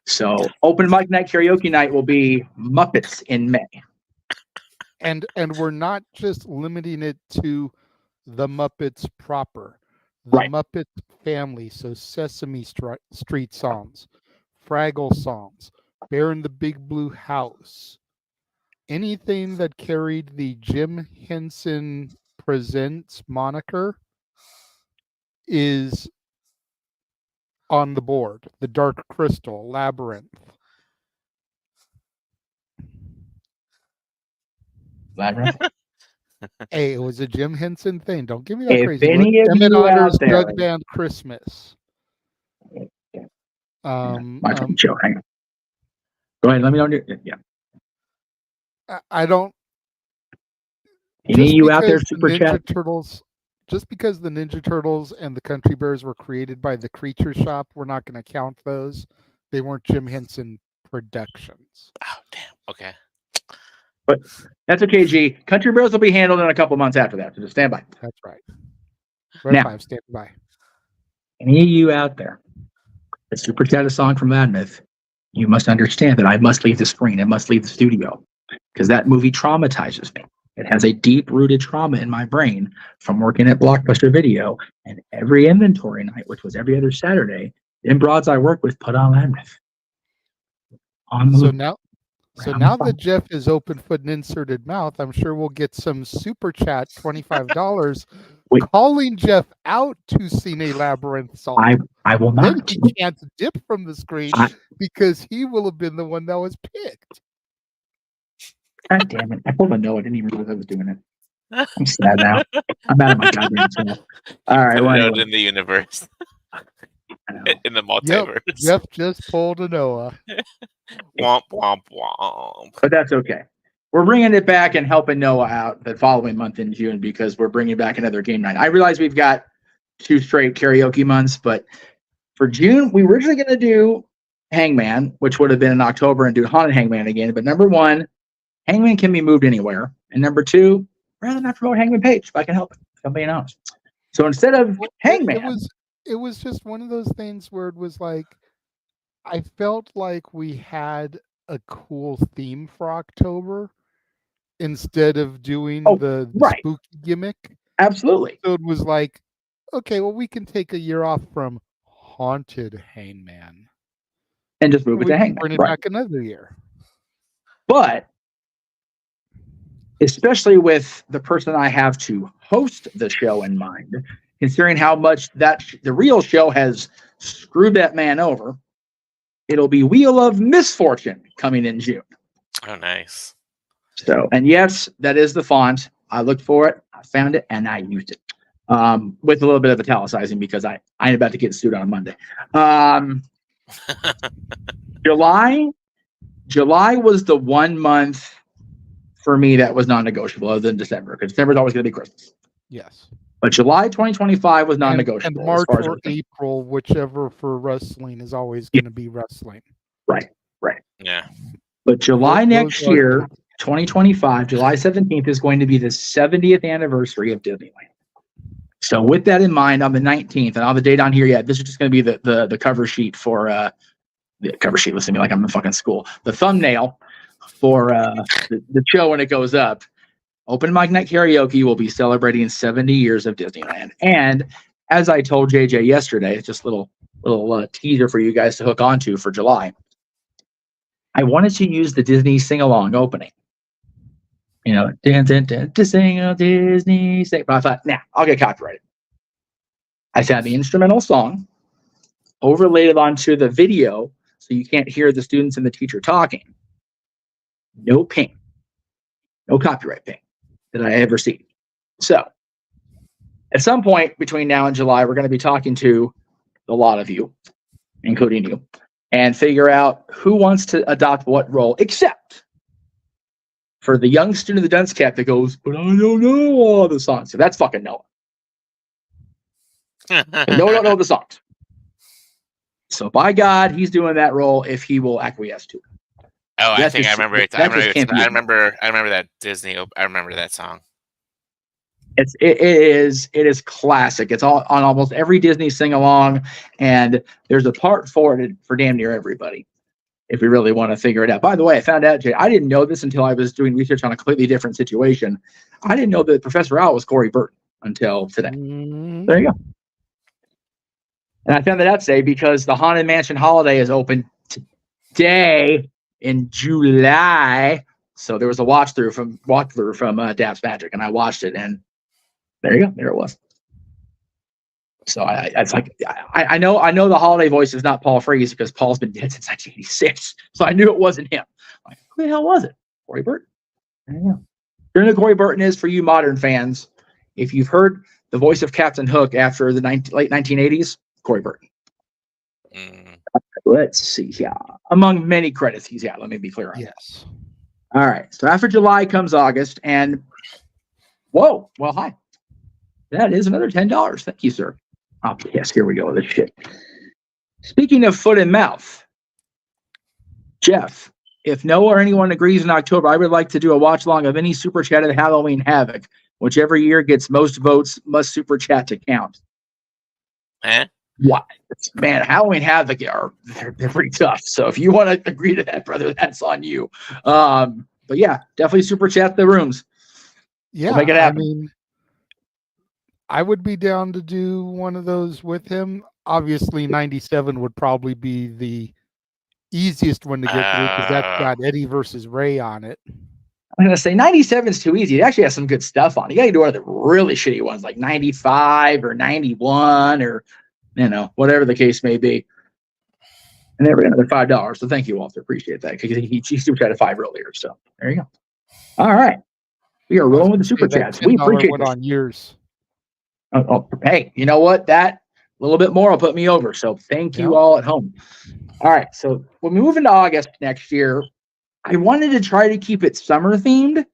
Speaker 5: So open mic night, karaoke night will be Muppets in May.
Speaker 6: And we're not just limiting it to the Muppets proper. The
Speaker 5: Right.
Speaker 6: Muppet family, so Sesame Street songs, Fraggle songs, Bear in the Big Blue House, anything that carried the Jim Henson Presents moniker is on the board. The Dark Crystal, Labyrinth.
Speaker 5: Labyrinth?
Speaker 6: Hey, it was a Jim Henson thing. Don't give me that
Speaker 5: If
Speaker 6: crazy look.
Speaker 5: any of
Speaker 6: Emmett
Speaker 5: you
Speaker 6: Otter's
Speaker 5: out there,
Speaker 6: Jug Band Christmas.
Speaker 5: my turn, Joe, hang on. Go ahead, let me know. Yeah.
Speaker 6: I don't.
Speaker 5: Any of you out there,
Speaker 6: because the
Speaker 5: super chat?
Speaker 6: Just because the Ninja Turtles and the Country Bears were created by the Creature Shop, we're not going to count those. They weren't Jim Henson productions.
Speaker 8: Oh, damn. Okay.
Speaker 5: But that's okay, G. Country Bears will be handled in a couple months after that, so just stand by.
Speaker 6: That's right. Red
Speaker 5: Now-
Speaker 6: 5, stand by.
Speaker 5: Any of you out there that super chat a song from Mad Myth, you must understand that I must leave the screen. I must leave the studio because that movie traumatizes me. It has a deep-rooted trauma in my brain from working at Blockbuster Video, and every inventory night, which was every other Saturday, the broads I work with put on Mad Myth. On the
Speaker 6: So
Speaker 5: loop.
Speaker 6: now that Jeff is open foot and inserted mouth, I'm sure we'll get some super chat $25
Speaker 5: Wait.
Speaker 6: calling Jeff out to Cine Labyrinth song.
Speaker 5: I will
Speaker 6: Then
Speaker 5: not.
Speaker 6: he can't dip from the screen
Speaker 5: I-
Speaker 6: because he will have been the one that was picked.
Speaker 5: God damn it. I pulled a no. I didn't even realize I was doing it. I'm sad now. I'm out of my goddamn self. All right.
Speaker 8: Put
Speaker 5: Well,
Speaker 8: it out
Speaker 5: anyway,
Speaker 8: in the universe.
Speaker 5: I know.
Speaker 8: In the
Speaker 6: Yep,
Speaker 8: multiverse.
Speaker 6: Jeff just pulled a Noah.
Speaker 8: Womp, womp, womp.
Speaker 5: But that's okay. We're bringing it back and helping Noah out the following month in June because we're bringing back another game night. I realize we've got 2 straight karaoke months, but for June, we were originally going to do Hangman, which would have been in October, and do Haunted Hangman again. But number 1, Hangman can be moved anywhere. And number 2, rather not promote Hangman Page if I can help it. Somebody knows. So instead of Hangman,
Speaker 6: It was just one of those things where it was like, I felt like we had a cool theme for October instead of doing the
Speaker 5: right.
Speaker 6: spooky gimmick.
Speaker 5: Absolutely.
Speaker 6: So it was like, okay, well, we can take a year off from Haunted Hangman
Speaker 5: And just move it to Hangman.
Speaker 6: Bring it
Speaker 5: Right.
Speaker 6: back another year.
Speaker 5: But especially with the person I have to host the show in mind, considering how much the real show has screwed that man over, it'll be Wheel of Misfortune coming in June.
Speaker 8: Oh, nice.
Speaker 5: So, and yes, that is the font. I looked for it, I found it, and I used it. with a little bit of italicizing because I'm about to get sued on Monday. July was the 1 month for me that was non-negotiable other than December, because December is always going to be Christmas.
Speaker 6: Yes.
Speaker 5: But July 2025 was non-negotiable.
Speaker 6: And March
Speaker 5: as far as
Speaker 6: or April, whichever for wrestling is always going to be wrestling.
Speaker 5: Right.
Speaker 8: Yeah.
Speaker 5: But July
Speaker 6: Those
Speaker 5: next
Speaker 6: are-
Speaker 5: year, 2025, July 17th is going to be the 70th anniversary of Disneyland. So with that in mind, on the 19th, and I have the date on here yet, this is just going to be the cover sheet for the cover sheet. Listen to me like I'm in fucking school. The thumbnail for the show when it goes up. Open Mic Night Karaoke will be celebrating 70 years of Disneyland. And as I told JJ yesterday, it's just a little teaser for you guys to hook onto for July. I wanted to use the Disney sing-along opening. You know, to sing a Disney sing. But I thought, nah, I'll get copyrighted. I found the instrumental song, overlaid it onto the video so you can't hear the students and the teacher talking. No ping. No copyright ping that I ever see. So, at some point between now and July, we're going to be talking to a lot of you, including you, and figure out who wants to adopt what role, except for the young student of the dunce cap that goes, but I don't know all the songs. So that's fucking Noah. And Noah don't know the songs. So by God, he's doing that role if he will acquiesce to it.
Speaker 8: Oh, I think I remember it. I remember that Disney. I remember that song.
Speaker 5: It is classic. It's all on almost every Disney sing along, and there's a part for it for damn near everybody. If we really want to figure it out. By the way, I found out, Jay, I didn't know this until I was doing research on a completely different situation. I didn't know that Professor Owl was Corey Burton until today.
Speaker 6: Mm-hmm.
Speaker 5: There you go. And I found that out today because the Haunted Mansion Holiday is open today in July. So there was a walkthrough from Dab's Magic, and I watched it, and there you go. There it was. So I know the holiday voice is not Paul Frees because Paul's been dead since 1986. So I knew it wasn't him. Like, who the hell was it? Corey Burton. There you go. You know who Corey Burton is for you modern fans. If you've heard the voice of Captain Hook after the late 1980s, Corey Burton. Let's see. Yeah, among many credits he's got. Let me be clear on that.
Speaker 6: Yes.
Speaker 5: All right. So after July comes August, and whoa, well, hi. That is another $10. Thank you, sir. Oh, yes, here we go with this shit. Speaking of foot and mouth, Jeff, if Noah or anyone agrees in October, I would like to do a watch along of any super chat at Halloween Havoc. Whichever year gets most votes must super chat to count. What? Man, Halloween Havoc they're pretty tough. So if you want to agree to that, brother, that's on you. But yeah, definitely super chat the rooms.
Speaker 6: Yeah,
Speaker 5: we'll make it happen.
Speaker 6: I mean, I would be down to do one of those with him. Obviously, 97 would probably be the easiest one to get through because that's got Eddie versus Ray on it.
Speaker 5: I'm going to say 97 is too easy. It actually has some good stuff on it. You got to do one of the really shitty ones like 95 or 91 or, whatever the case may be. And there we go, another $5. So thank you, Walter. Appreciate that because he super chatted 5 earlier. So there you go. All right. We are rolling with the super chats. We appreciate it.
Speaker 6: On yours.
Speaker 5: Hey, you know what? That a little bit more will put me over. So thank you all at home. All right. So when we move into August next year, I wanted to try to keep it summer themed,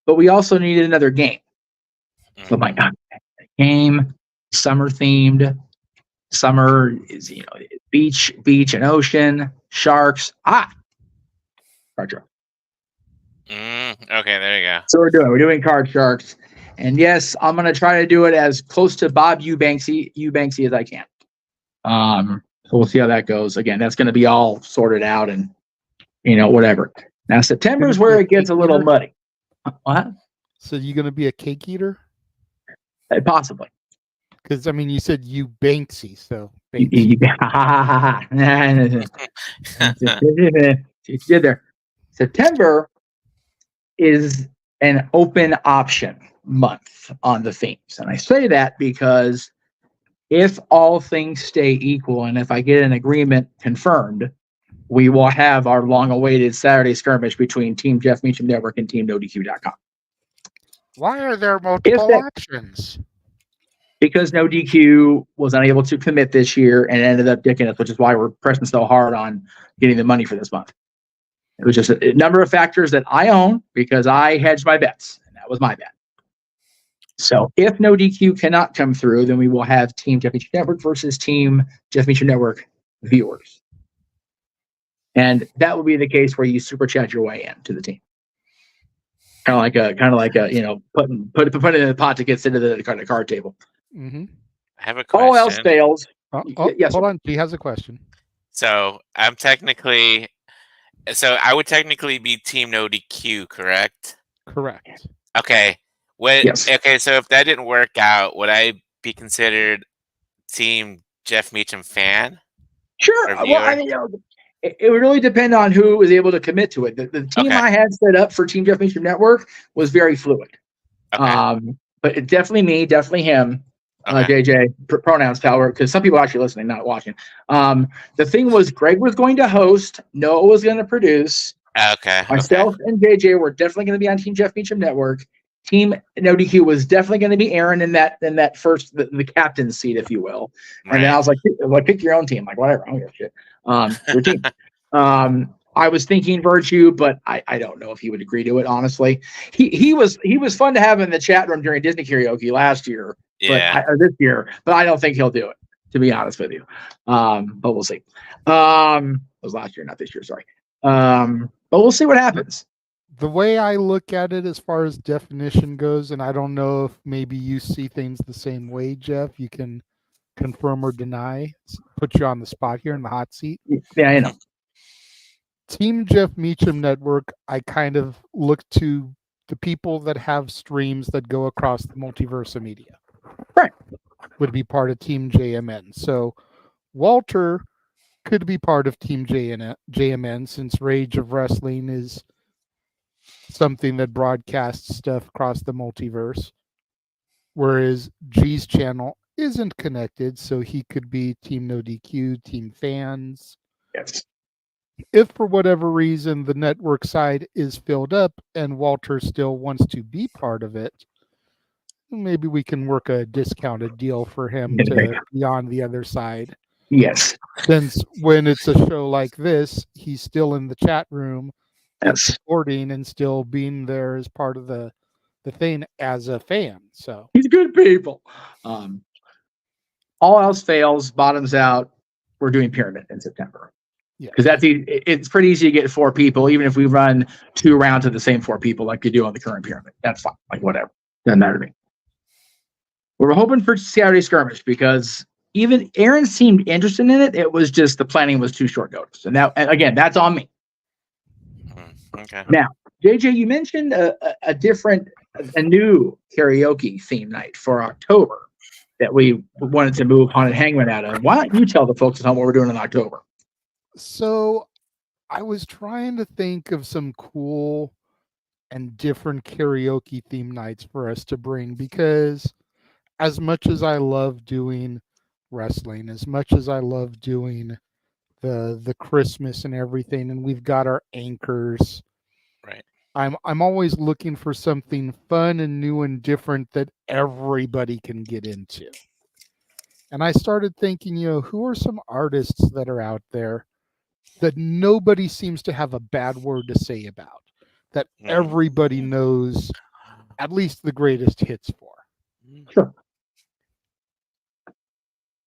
Speaker 5: but we also needed another game. So my God, game, summer themed. Summer is, beach and ocean, sharks. Card shark.
Speaker 8: Okay, there you go.
Speaker 5: So we're doing card sharks. And yes, I'm going to try to do it as close to Bob Eubanksy as I can. So we'll see how that goes. Again, that's going to be all sorted out and, whatever. Now, September is where it gets a little muddy. What?
Speaker 6: So you going to be a cake eater?
Speaker 5: Possibly.
Speaker 6: Because, you said Eubanksy, so.
Speaker 5: You did there. September is an open option month on the themes. And I say that because if all things stay equal and if I get an agreement confirmed, we will have our long-awaited Saturday skirmish between Team Jeff Meacham Network and Team NoDQ.com.
Speaker 6: Why are there multiple options?
Speaker 5: because no DQ was unable to commit this year and ended up dicking us, which is why we're pressing so hard on getting the money for this month. It was just a number of factors that I own because I hedged my bets, and that was my bet. So if no DQ cannot come through, then we will have Team Jeff Meach Network versus Team Jeff Meach Network viewers. And that will be the case where you super chat your way in to the team. Kind of like a putting it in the pot to get into the card table.
Speaker 6: Mm-hmm.
Speaker 8: I have a question.
Speaker 5: All else fails.
Speaker 6: Yes, hold on. He has a question.
Speaker 8: So I would technically be Team No DQ, correct?
Speaker 6: Correct.
Speaker 8: Okay.
Speaker 5: Yes.
Speaker 8: Okay, so if that didn't work out, would I be considered Team Jeff Meacham fan?
Speaker 5: Sure. Well, I mean, it would really depend on who was able to commit to it. The team I had set up for Team Jeff Meacham Network was very fluid. Okay. But it definitely me, definitely him. JJ, pronouns power, because some people are actually listening, not watching. The thing was, Greg was going to host, Noah was going to produce. Myself and JJ were definitely going to be on Team Jeff Meacham Network. Team No DQ was definitely going to be Aaron in that first the captain's seat, if you will. And then I was like, pick your own team. Like, whatever, I don't give a shit. Your team. I was thinking Virtue, but I don't know if he would agree to it. Honestly, he was fun to have in the chat room during Disney karaoke last year, or this year. But I don't think he'll do it, to be honest with you. But we'll see. It was last year, not this year. Sorry. But we'll see what happens.
Speaker 6: The way I look at it as far as definition goes, and I don't know if maybe you see things the same way, Jeff, you can confirm or deny, put you on the spot here in the hot seat.
Speaker 5: Yeah, I know.
Speaker 6: Team Jeff Meacham Network, I kind of look to the people that have streams that go across the multiverse of media.
Speaker 5: Right.
Speaker 6: Would be part of Team JMN. So Walter could be part of Team JMN since Rage of Wrestling is something that broadcasts stuff across the multiverse, whereas G's channel isn't connected, so he could be Team No DQ, Team Fans.
Speaker 5: Yes.
Speaker 6: If for whatever reason the network side is filled up and Walter still wants to be part of it, maybe we can work a discounted deal for him to be on the other side.
Speaker 5: Yes.
Speaker 6: Since when it's a show like this, he's still in the chat room, supporting and still being there as part of the thing as a fan. So
Speaker 5: he's good people. All else fails, bottoms out. We're doing Pyramid in September.
Speaker 6: Yeah,
Speaker 5: because it's pretty easy to get 4 people, even if we run 2 rounds of the same 4 people like you do on the current Pyramid. That's fine. Like whatever, doesn't matter to me. We're hoping for Saturday skirmish because even Aaron seemed interested in it. It was just the planning was too short notice, and again, that's on me.
Speaker 8: Okay.
Speaker 5: Now, JJ, you mentioned a new karaoke theme night for October that we wanted to move Haunted Hangman out of. Why don't you tell the folks at home what we're doing in October?
Speaker 6: So I was trying to think of some cool and different karaoke theme nights for us to bring, because as much as I love doing wrestling, as much as I love doing the Christmas and everything, and we've got our anchors,
Speaker 8: right?
Speaker 6: I'm always looking for something fun and new and different that everybody can get into. And I started thinking, who are some artists that are out there that nobody seems to have a bad word to say about, that everybody knows at least the greatest hits for?
Speaker 5: Sure.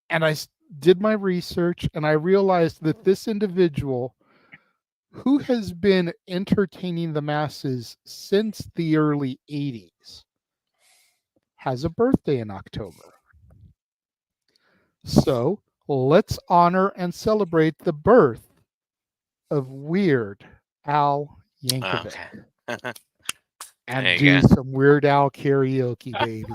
Speaker 6: And I did my research, and I realized that this individual, who has been entertaining the masses since the early 80s, has a birthday in October. So let's honor and celebrate the birth of Weird Al Yankovic.
Speaker 8: Okay.
Speaker 6: And do some Weird Al karaoke, baby.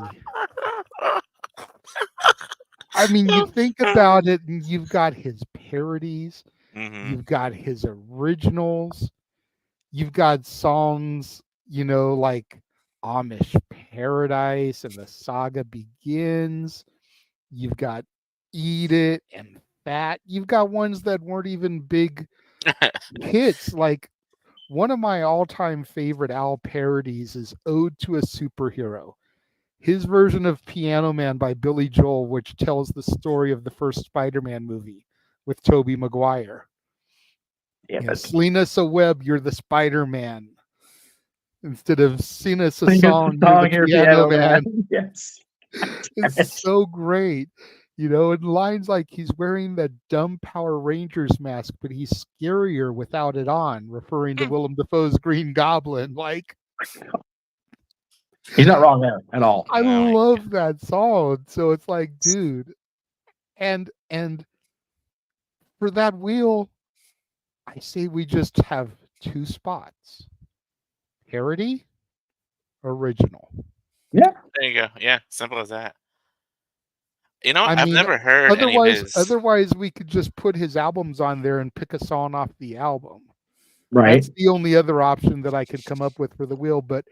Speaker 6: I mean, you think about it, and you've got his parodies, you've got his originals, you've got songs, like Amish Paradise and The Saga Begins. You've got Eat It and Fat. You've got ones that weren't even big hits. Like one of my all-time favorite Al parodies is Ode to a Superhero. his version of Piano Man by Billy Joel, which tells the story of the first Spider-Man movie with Tobey Maguire.
Speaker 5: Yeah,
Speaker 6: You know, Sling us a web, you're the Spider-Man. Instead of sing us a
Speaker 5: Sing us
Speaker 6: song, you're the Piano Man.
Speaker 5: Yes.
Speaker 6: It's so great. You know, and lines like he's wearing the dumb Power Rangers mask, but he's scarier without it on, referring to Willem Dafoe's Green Goblin. Like,
Speaker 5: he's not wrong there at all.
Speaker 6: I love that song. So it's like, dude, and for that wheel, I say we just have 2 spots: parody, original.
Speaker 5: Yeah,
Speaker 8: there you go. Yeah, simple as that. You know,
Speaker 6: I
Speaker 8: I've
Speaker 6: mean,
Speaker 8: never heard any of his.
Speaker 6: Otherwise, we could just put his albums on there and pick a song off the album.
Speaker 5: right.
Speaker 6: That's the only other option that I could come up with for the wheel. But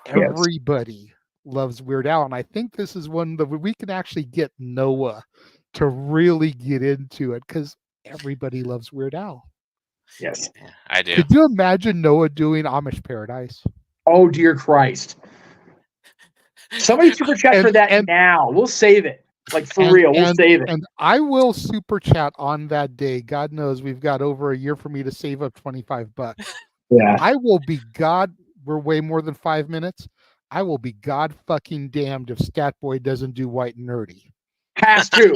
Speaker 6: everybody loves Weird Al, and I think this is one that we can actually get Noah to really get into it because everybody loves Weird Al.
Speaker 5: Yes,
Speaker 8: Yeah, I do.
Speaker 6: Could you imagine Noah doing Amish Paradise?
Speaker 5: Oh dear Christ! Somebody super chat for that now. We'll save it. Like for real, we'll save it.
Speaker 6: And I will super chat on that day. God knows we've got over a year for me to save up $25.
Speaker 5: Yeah,
Speaker 6: I will be God. We're way more than 5 minutes. I will be God fucking damned if Statboy doesn't do White and Nerdy.
Speaker 5: Has to.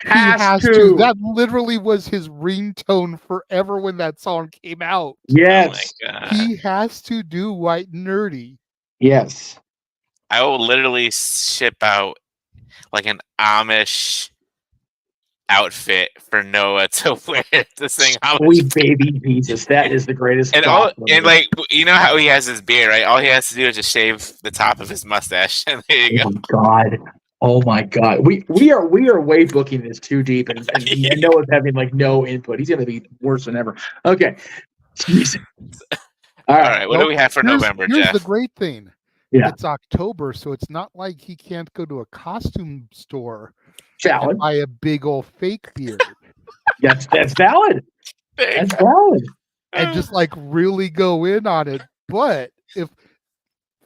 Speaker 6: He has to. That literally was his ringtone forever when that song came out.
Speaker 5: Yes.
Speaker 8: Oh my God.
Speaker 6: He has to do White and Nerdy.
Speaker 5: Yes.
Speaker 8: I will literally ship out like an Amish outfit for Noah to wear to sing Amish.
Speaker 5: Sweet baby Jesus, that is the greatest.
Speaker 8: And like, you know how he has his beard, right? All he has to do is just shave the top of his mustache, and there you go.
Speaker 5: Oh my God. We are way booking this too deep, and Noah's having like no input. He's gonna be worse than ever. Okay. Jesus.
Speaker 8: All right. What do we have for November,
Speaker 6: here's
Speaker 8: Jeff?
Speaker 6: the great thing.
Speaker 5: Yeah.
Speaker 6: It's October, so it's not like he can't go to a costume store
Speaker 5: Valid.
Speaker 6: and buy a big old fake beard.
Speaker 5: That's valid. That's valid.
Speaker 6: And just like really go in on it. But if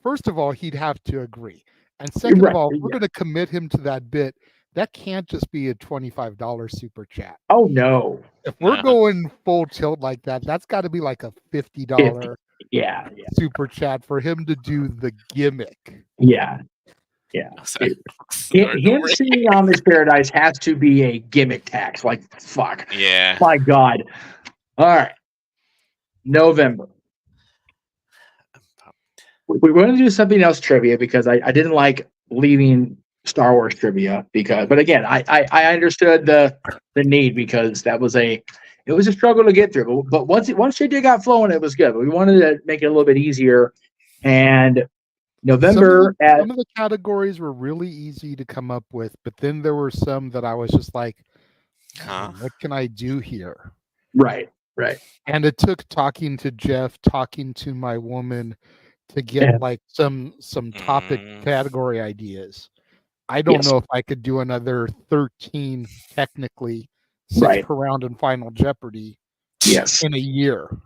Speaker 6: first of all, he'd have to agree. And second of all, if we're going to commit him to that bit, that can't just be a $25 super chat.
Speaker 5: Oh no.
Speaker 6: If we're going full tilt like that, that's got to be like a $50 super chat for him to do the gimmick.
Speaker 5: Yeah. Yeah. Him singing Amish Paradise has to be a gimmick tax. Like, fuck.
Speaker 8: Yeah.
Speaker 5: My God. All right. November. We want to do something else trivia because I didn't like leaving Star Wars trivia but again, I understood the need because it was a struggle to get through. But once JJ got flowing, it was good. But we wanted to make it a little bit easier. And November,
Speaker 6: some of the categories were really easy to come up with, but then there were some that I was just like, what can I do here?
Speaker 5: Right.
Speaker 6: And it took talking to Jeff, talking to my woman to get like some topic category ideas. I don't know if I could do another 13 technically 6 per round in Final Jeopardy in a year.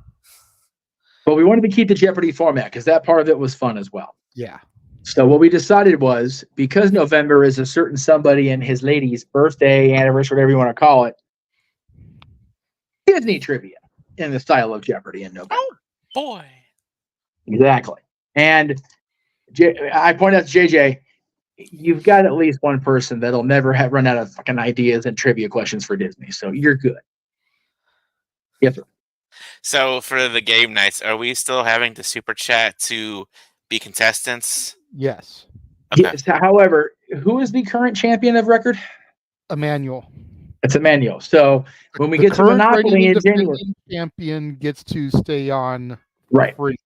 Speaker 5: But we wanted to keep the Jeopardy format because that part of it was fun as well.
Speaker 6: Yeah.
Speaker 5: So what we decided was because November is a certain somebody and his lady's birthday, anniversary, whatever you want to call it, Disney trivia in the style of Jeopardy in November.
Speaker 8: Oh boy.
Speaker 5: Exactly. And I pointed out to JJ, you've got at least one person that'll never run out of fucking ideas and trivia questions for Disney. So you're good. Yes, sir.
Speaker 8: So for the game nights, are we still having to super chat to be contestants?
Speaker 6: Yes.
Speaker 5: Okay. Yes, however, who is the current champion of record?
Speaker 6: Emmanuel.
Speaker 5: It's Emmanuel. So when we get to Monopoly in January,
Speaker 6: champion gets to stay on free.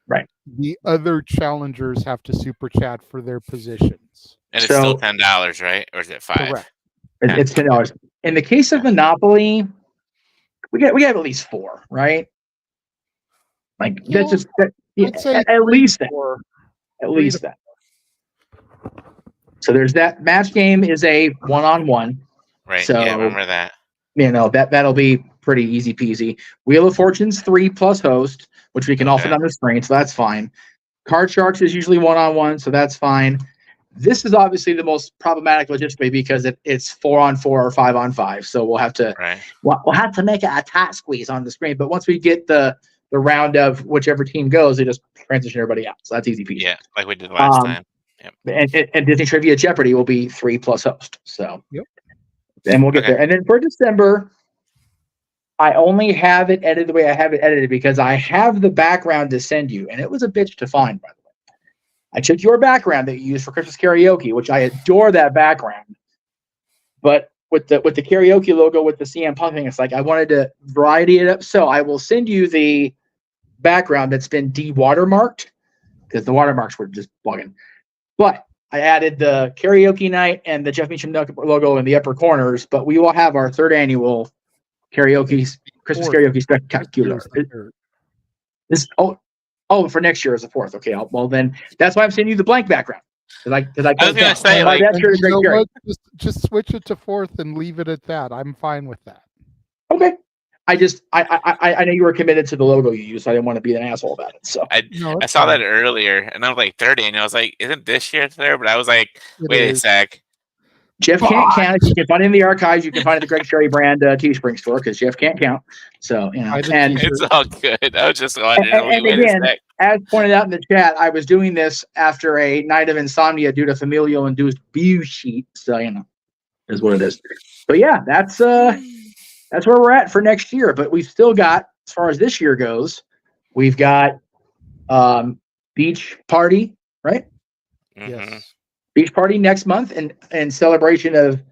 Speaker 5: Right.
Speaker 6: The other challengers have to super chat for their positions.
Speaker 8: And it's still $10, right? Or is it $5?
Speaker 6: Correct.
Speaker 5: It's $10. In the case of Monopoly, we got at least 4, right? Like that's just at least that. At least that. So there's that. Match game is a 1-on-1.
Speaker 8: Right.
Speaker 5: So,
Speaker 8: yeah, I remember that.
Speaker 5: That'll be pretty easy peasy. Wheel of Fortune's 3 plus host, which we can all fit on the screen, so that's fine. Card Sharks is usually 1-on-1, so that's fine. This is obviously the most problematic logistically because it's 4-on-4 or 5-on-5. So we'll have to make it a tight squeeze on the screen. But once we get the round of whichever team goes, they just transition everybody out. So that's easy peasy.
Speaker 8: Yeah, like we did last time. Yep.
Speaker 5: And Disney Trivia Jeopardy will be 3 plus host. So and we'll get
Speaker 8: Okay.
Speaker 5: there. And then for December, I only have it edited the way I have it edited because I have the background to send you, and it was a bitch to find, by the way. I took your background that you use for Christmas karaoke, which I adore that background. But with the karaoke logo with the CM Punk thing, it's like I wanted to variety it up. So I will send you the background that's been de-watermarked because the watermarks were just bugging. But I added the karaoke night and the Jeff Meacham logo in the upper corners. But we will have our 3rd annual Christmas karaoke spectacular. For next year is the 4th. Okay, well then that's why I'm sending you the blank background.
Speaker 8: I was gonna say, like,
Speaker 6: just switch it to 4th and leave it at that. I'm fine with that.
Speaker 5: Okay. I know you were committed to the logo you used, so I didn't want to be an asshole about it. So
Speaker 8: I saw that earlier, and I was like 30, and I was like, "Isn't this year there?" But I was like, "Wait a sec."
Speaker 5: Jeff can't count. You can find it in the archives. You can find it at the Greg Cherry brand Teespring store because Jeff can't count. So and
Speaker 8: it's all good. I was just wondering.
Speaker 5: And again, as pointed out in the chat, I was doing this after a night of insomnia due to familial induced bullshit. So is what it is. But yeah, that's where we're at for next year. But we've still got, as far as this year goes, we've got beach party, right?
Speaker 6: Yes.
Speaker 5: Beach party next month in celebration of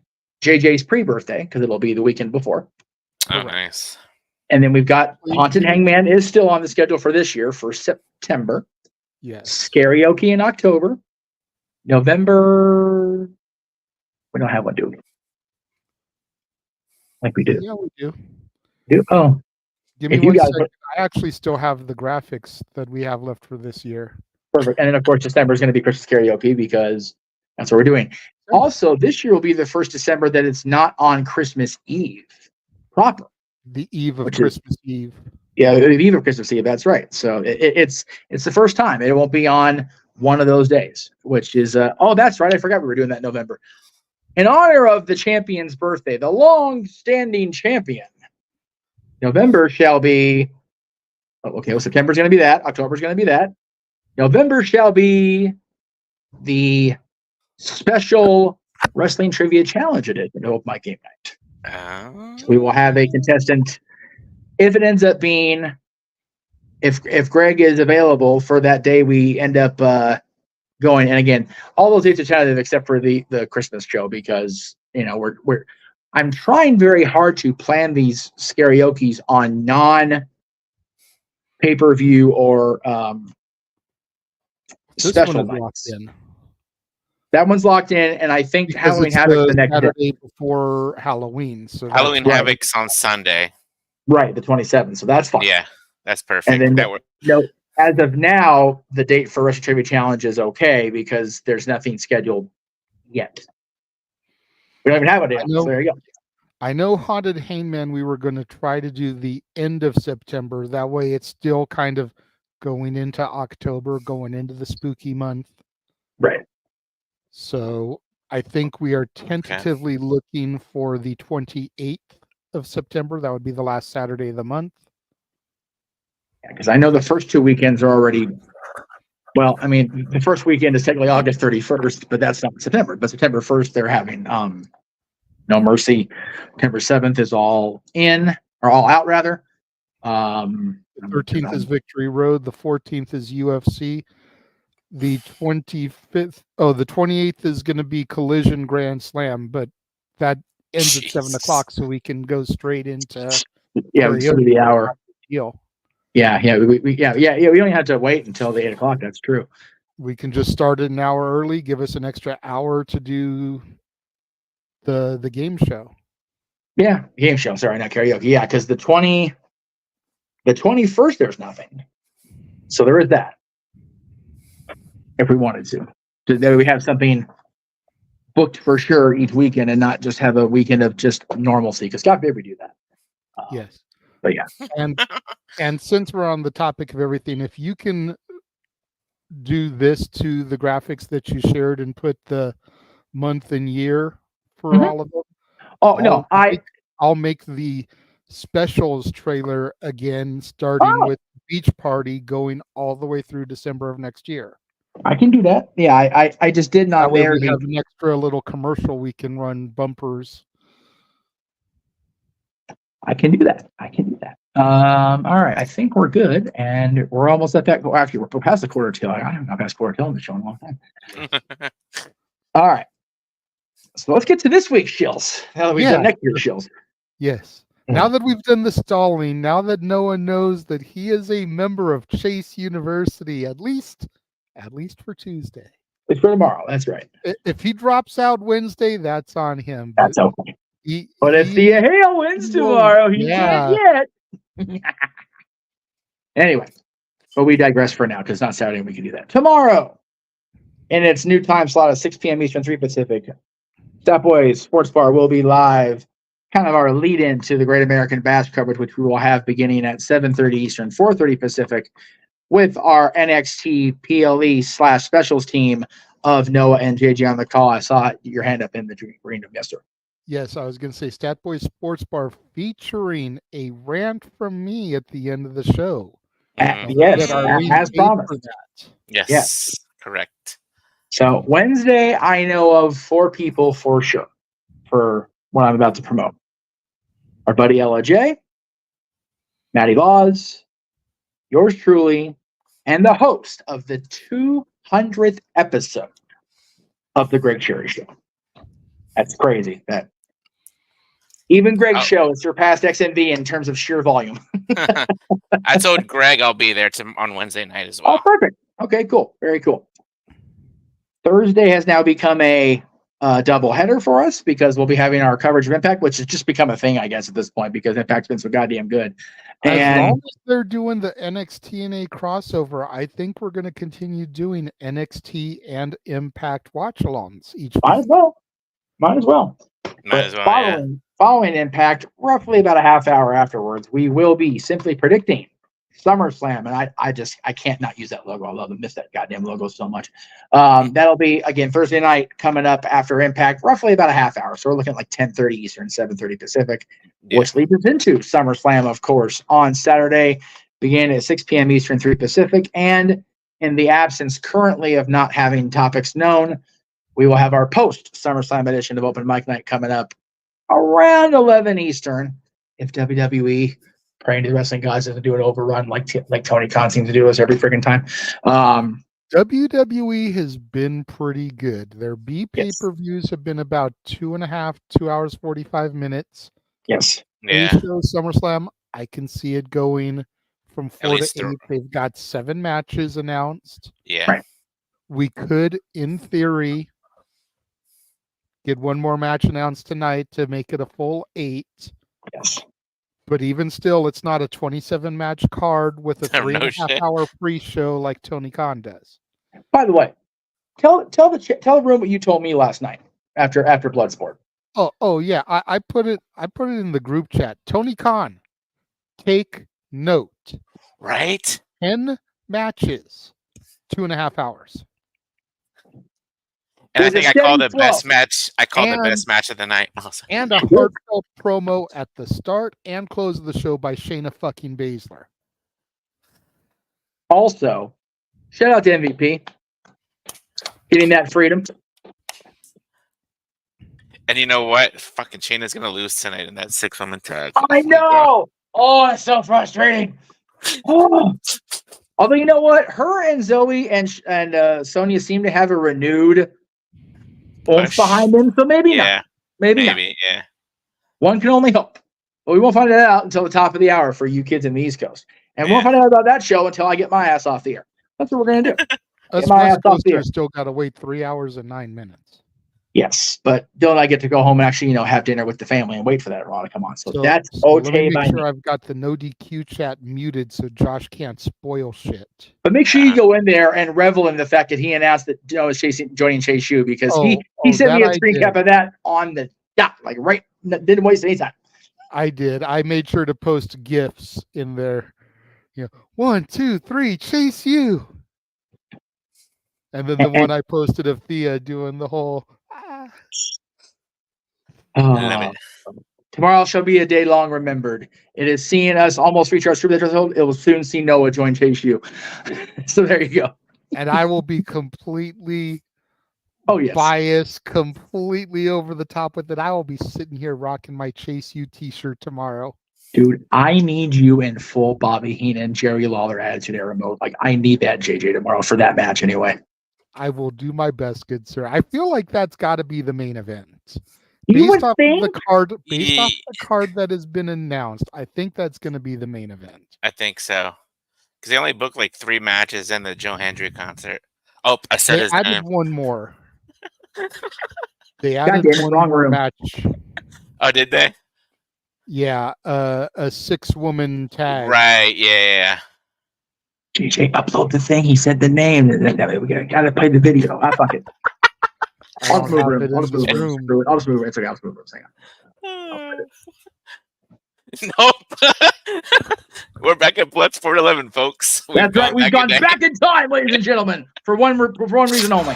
Speaker 5: JJ's pre-birthday because it'll be the weekend before.
Speaker 8: Oh, nice.
Speaker 5: And then we've got Haunted Hangman is still on the schedule for this year for September.
Speaker 6: Yes.
Speaker 5: Karaoke in October. November, we don't have one, do we? Like we do.
Speaker 6: Yeah, we do.
Speaker 5: Oh.
Speaker 6: Give me one second. I actually still have the graphics that we have left for this year.
Speaker 5: Perfect. And then, of course, December is going to be Christmas karaoke because that's what we're doing. Also, this year will be the first December that it's not on Christmas Eve proper.
Speaker 6: The eve of Christmas Eve.
Speaker 5: Yeah, the eve of Christmas Eve. That's right. So it's the first time. It won't be on one of those days, which is that's right. I forgot we were doing that in November. In honor of the champion's birthday, the long-standing champion, November shall be. September's going to be that. October's going to be that. November shall be the special Wrestling Trivia Challenge edition of My Game Night. We will have a contestant. If it ends up being, if Greg is available for that day, we end up going. And again, all those dates are tentative except for the Christmas show because I'm trying very hard to plan these karaoke's on non pay-per-view or special nights. That one's locked in, and I think
Speaker 6: because
Speaker 5: Halloween Havoc the next
Speaker 6: Saturday before Halloween. So
Speaker 8: Halloween Havoc's on Sunday.
Speaker 5: Right, the 27th. So that's fine.
Speaker 8: Yeah, that's perfect.
Speaker 5: And then as of now, the date for Wrestling Trivia Challenge is okay because there's nothing scheduled yet. We don't even have a date. So there you go.
Speaker 6: I know Haunted Hangman, we were going to try to do the end of September. That way it's still kind of going into October, going into the spooky month.
Speaker 5: Right.
Speaker 6: So I think we are tentatively looking for the 28th of September. That would be the last Saturday of the month.
Speaker 5: Because I know the first 2 weekends are already, the first weekend is technically August 31st, but that's not September. But September 1st, they're having No Mercy. September 7th is all out rather.
Speaker 6: The 13th is Victory Road. The 14th is UFC. The 25th, the 28th is going to be Collision Grand Slam, but that ends at 7:00, so we can go straight into
Speaker 5: the hour.
Speaker 6: Deal.
Speaker 5: Yeah. We don't have to wait until the 8:00. That's true.
Speaker 6: We can just start it an hour early. Give us an extra hour to do the game show.
Speaker 5: Yeah, game show. Sorry, not karaoke. Yeah, because the 21st there's nothing, so there is that. If we wanted to, then we have something booked for sure each weekend, and not just have a weekend of just normalcy. Because God forbid we do that.
Speaker 6: Yes,
Speaker 5: but yeah,
Speaker 6: and since we're on the topic of everything, if you can do this to the graphics that you shared and put the month and year for
Speaker 5: Mhm.
Speaker 6: all of them?
Speaker 5: Oh no,
Speaker 6: I'll make the specials trailer again, starting with Beach Party, going all the way through December of next year.
Speaker 5: I can do that. Yeah, I just did not
Speaker 6: That way
Speaker 5: there.
Speaker 6: we have an extra little commercial we can run bumpers.
Speaker 5: I can do that. All right. I think we're good, and we're almost at that. Well, actually, we're past the quarter till. I haven't got past quarter till in the show in a long time. All right. So let's get to this week's shills. Now that we've done next year's shills.
Speaker 6: Yes. Now that we've done the stalling, now that Noah knows that he is a member of Chase University, at least for Tuesday.
Speaker 5: It's for tomorrow. That's right.
Speaker 6: If he drops out Wednesday, that's on him.
Speaker 5: That's okay. But if the hail wins tomorrow, he can't yet. Anyway, but we digress for now because it's not Saturday and we can do that. Tomorrow, in its new time slot at 6 p.m. Eastern, 3 Pacific, Stat Boys Sports Bar will be live. Kind of our lead-in to the Great American Bash coverage, which we will have beginning at 7:30 Eastern, 4:30 Pacific, with our NXT PLE/specials team of Noah and JJ on the call. I saw your hand up in the green room, yes, sir.
Speaker 6: Yes, I was going to say Stat Boy Sports Bar featuring a rant from me at the end of the show.
Speaker 5: Yes, as promised.
Speaker 8: Yes, correct.
Speaker 5: So Wednesday, I know of 4 people for sure for what I'm about to promote. Our buddy Ella J, Maddie Laws, yours truly, and the host of the 200th episode of the Greg Cherry Show. That's crazy. That even Greg's show has surpassed XMV in terms of sheer volume.
Speaker 8: I told Greg I'll be there on Wednesday night as well.
Speaker 5: Oh, perfect. Okay, cool. Very cool. Thursday has now become a double header for us because we'll be having our coverage of Impact, which has just become a thing, I guess, at this point because Impact's been so goddamn good.
Speaker 6: As long as they're doing the NXT crossover, I think we're going to continue doing NXT and Impact watch-alongs each week.
Speaker 5: Might as well. Following Impact, roughly about a half hour afterwards, we will be simply predicting SummerSlam, and I can't not use that logo. I love to miss that goddamn logo so much. That'll be again Thursday night coming up after Impact, roughly about a half hour. So we're looking at like 10:30 Eastern, 7:30 Pacific, which leads us into SummerSlam, of course, on Saturday, beginning at 6 p.m. Eastern, 3 Pacific. And in the absence currently of not having topics known, we will have our post SummerSlam edition of Open Mic Night coming up around 11 Eastern. If WWE, praying to the wrestling gods, doesn't do an overrun like Tony Khan seems to do us every freaking time.
Speaker 6: WWE has been pretty good. Their pay-per-views have been about 2 hours 45 minutes.
Speaker 5: Yes.
Speaker 6: Show SummerSlam, I can see it going from 4 to 8. They've got 7 matches announced.
Speaker 8: Yeah.
Speaker 5: Right.
Speaker 6: We could, in theory, get one more match announced tonight to make it a full 8.
Speaker 5: Yes.
Speaker 6: But even still, it's not a 27-match card with a 3.5-hour pre-show like Tony Khan does.
Speaker 5: By the way, tell the room what you told me last night after Bloodsport.
Speaker 6: Oh yeah, I put it in the group chat. Tony Khan, take note.
Speaker 8: Right?
Speaker 6: 10 matches, 2.5 hours.
Speaker 8: And I think I called the best match. I called the best match of the night. Also.
Speaker 6: And a heartfelt promo at the start and close of the show by Shayna fucking Baszler.
Speaker 5: Also, shout out to MVP. Getting that freedom.
Speaker 8: And you know what? Fucking Shayna's going to lose tonight in that 6-woman tag.
Speaker 5: I know! Oh, it's so frustrating. Oh. Although, you know what? Her and Zoe and Sonya seem to have a renewed oomph behind them, so maybe not. Maybe not.
Speaker 8: Yeah.
Speaker 5: One can only hope. But we won't find that out until the top of the hour for you kids in the East Coast. And we won't find out about that show until I get my ass off the air. That's what we're going to do.
Speaker 6: Us West Coasters still got to wait 3 hours and 9 minutes.
Speaker 5: Yes, but don't I get to go home and actually, have dinner with the family and wait for that Raw to come on. So that's
Speaker 6: okay. Let me make sure I've got the no DQ chat muted so Josh can't spoil shit.
Speaker 5: But make sure you go in there and revel in the fact that he announced that Joe is joining Chase U because he sent me a screen cap of that on the dot, like right, didn't waste any time.
Speaker 6: I did. I made sure to post GIFs in there. 1, 2, 3, Chase U. And then the one I posted of Thea doing the whole.
Speaker 8: Love it.
Speaker 5: Tomorrow shall be a day long remembered. It is seeing us almost reach our super threshold. It will soon see Noah join Chase U. So there you go.
Speaker 6: And I will be completely
Speaker 5: yes.
Speaker 6: biased, completely over the top with it. I will be sitting here rocking my Chase U t-shirt tomorrow.
Speaker 5: Dude, I need you in full Bobby Heenan, Jerry Lawler Attitude Era mode. Like, I need that JJ tomorrow for that match anyway.
Speaker 6: I will do my best, good sir. I feel like that's got to be the main event.
Speaker 5: You would
Speaker 6: Based off
Speaker 5: think?
Speaker 6: the card that has been announced, I think that's going to be the main event.
Speaker 8: I think so. Because they only booked like 3 matches in the Joe Hendry concert. Oh, I said his
Speaker 6: added
Speaker 8: name.
Speaker 6: one more. They added one more match.
Speaker 8: Oh, did they?
Speaker 6: Yeah, a 6-woman tag.
Speaker 8: Right, yeah.
Speaker 5: JJ, upload the thing. He said the name. We gotta play the video. I fuck it. I'll just move room. I'll just move room. I'll just move room. It's okay. I'll just move room. Hang on.
Speaker 8: Nope. We're back at Blitz 411, folks.
Speaker 5: That's right. We've gone back in time, ladies and gentlemen, for one reason only.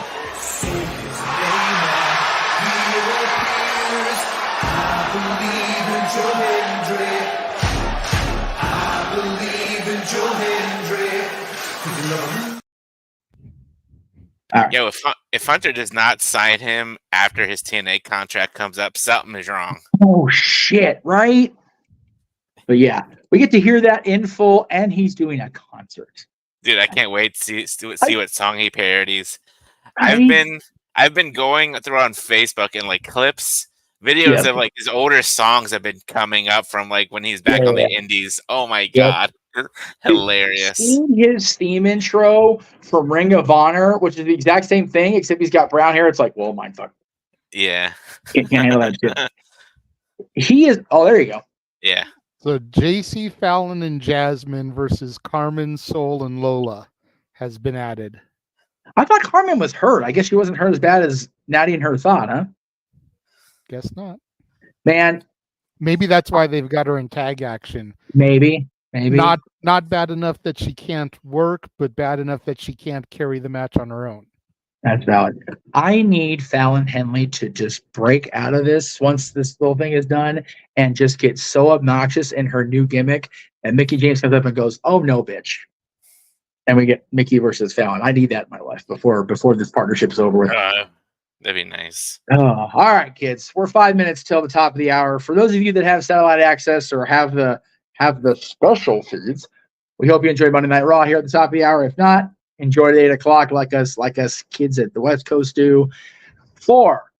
Speaker 8: Right. Yo, if Hunter does not sign him after his TNA contract comes up, something is wrong.
Speaker 5: Oh shit! Right? But yeah, we get to hear that in full, and he's doing a concert.
Speaker 8: Dude, I can't wait to see what song he parodies. I've been going through on Facebook and like clips, videos of like his older songs have been coming up from like when he's back on the indies. Oh my god. Hilarious.
Speaker 5: Seeing his theme intro from Ring of Honor, which is the exact same thing, except he's got brown hair. It's like, well, mindfuck.
Speaker 8: Yeah.
Speaker 5: Can't handle that shit. He is. Oh, there you go.
Speaker 8: Yeah.
Speaker 6: So JC Fallon and Jasmine versus Carmen, Soul, and Lola has been added.
Speaker 5: I thought Carmen was hurt. I guess she wasn't hurt as bad as Natty and her thought, huh?
Speaker 6: Guess not.
Speaker 5: Man.
Speaker 6: Maybe that's why they've got her in tag action.
Speaker 5: Maybe.
Speaker 6: Not bad enough that she can't work, but bad enough that she can't carry the match on her own.
Speaker 5: That's valid. I need Fallon Henley to just break out of this once this little thing is done and just get so obnoxious in her new gimmick. And Mickey James comes up and goes, "Oh no, bitch!" And we get Mickey versus Fallon. I need that in my life before this partnership's over with.
Speaker 8: That'd be nice.
Speaker 5: Oh, all right, kids. We're 5 minutes till the top of the hour. For those of you that have satellite access or have the special feeds, we hope you enjoyed Monday Night Raw here at the top of the hour. If not, enjoy it at 8 o'clock like us kids at the West Coast do. For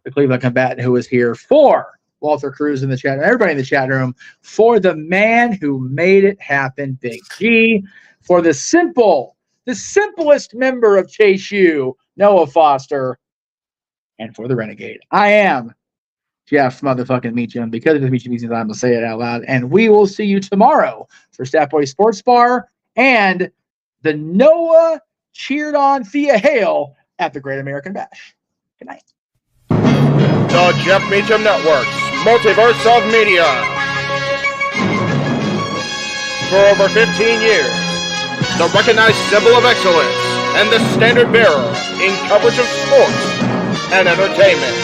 Speaker 5: the Cleveland combatant who was here, for Walter Cruz in the chat, everybody in the chat room, for the man who made it happen, Big G, for the simplest member of Chase U, Noah Foster, and for the Renegade. I am Jeff motherfucking Meach, and because of the Meach Musings, I'm going to say it out loud. And we will see you tomorrow for Stat Boy Sports Bar and the Noah cheered on Thea Hale at the Great American Bash. Good night.
Speaker 10: The Jeff Meacham Network's Multiverse of Media. For over 15 years, the recognized symbol of excellence and the standard bearer in coverage of sports and entertainment.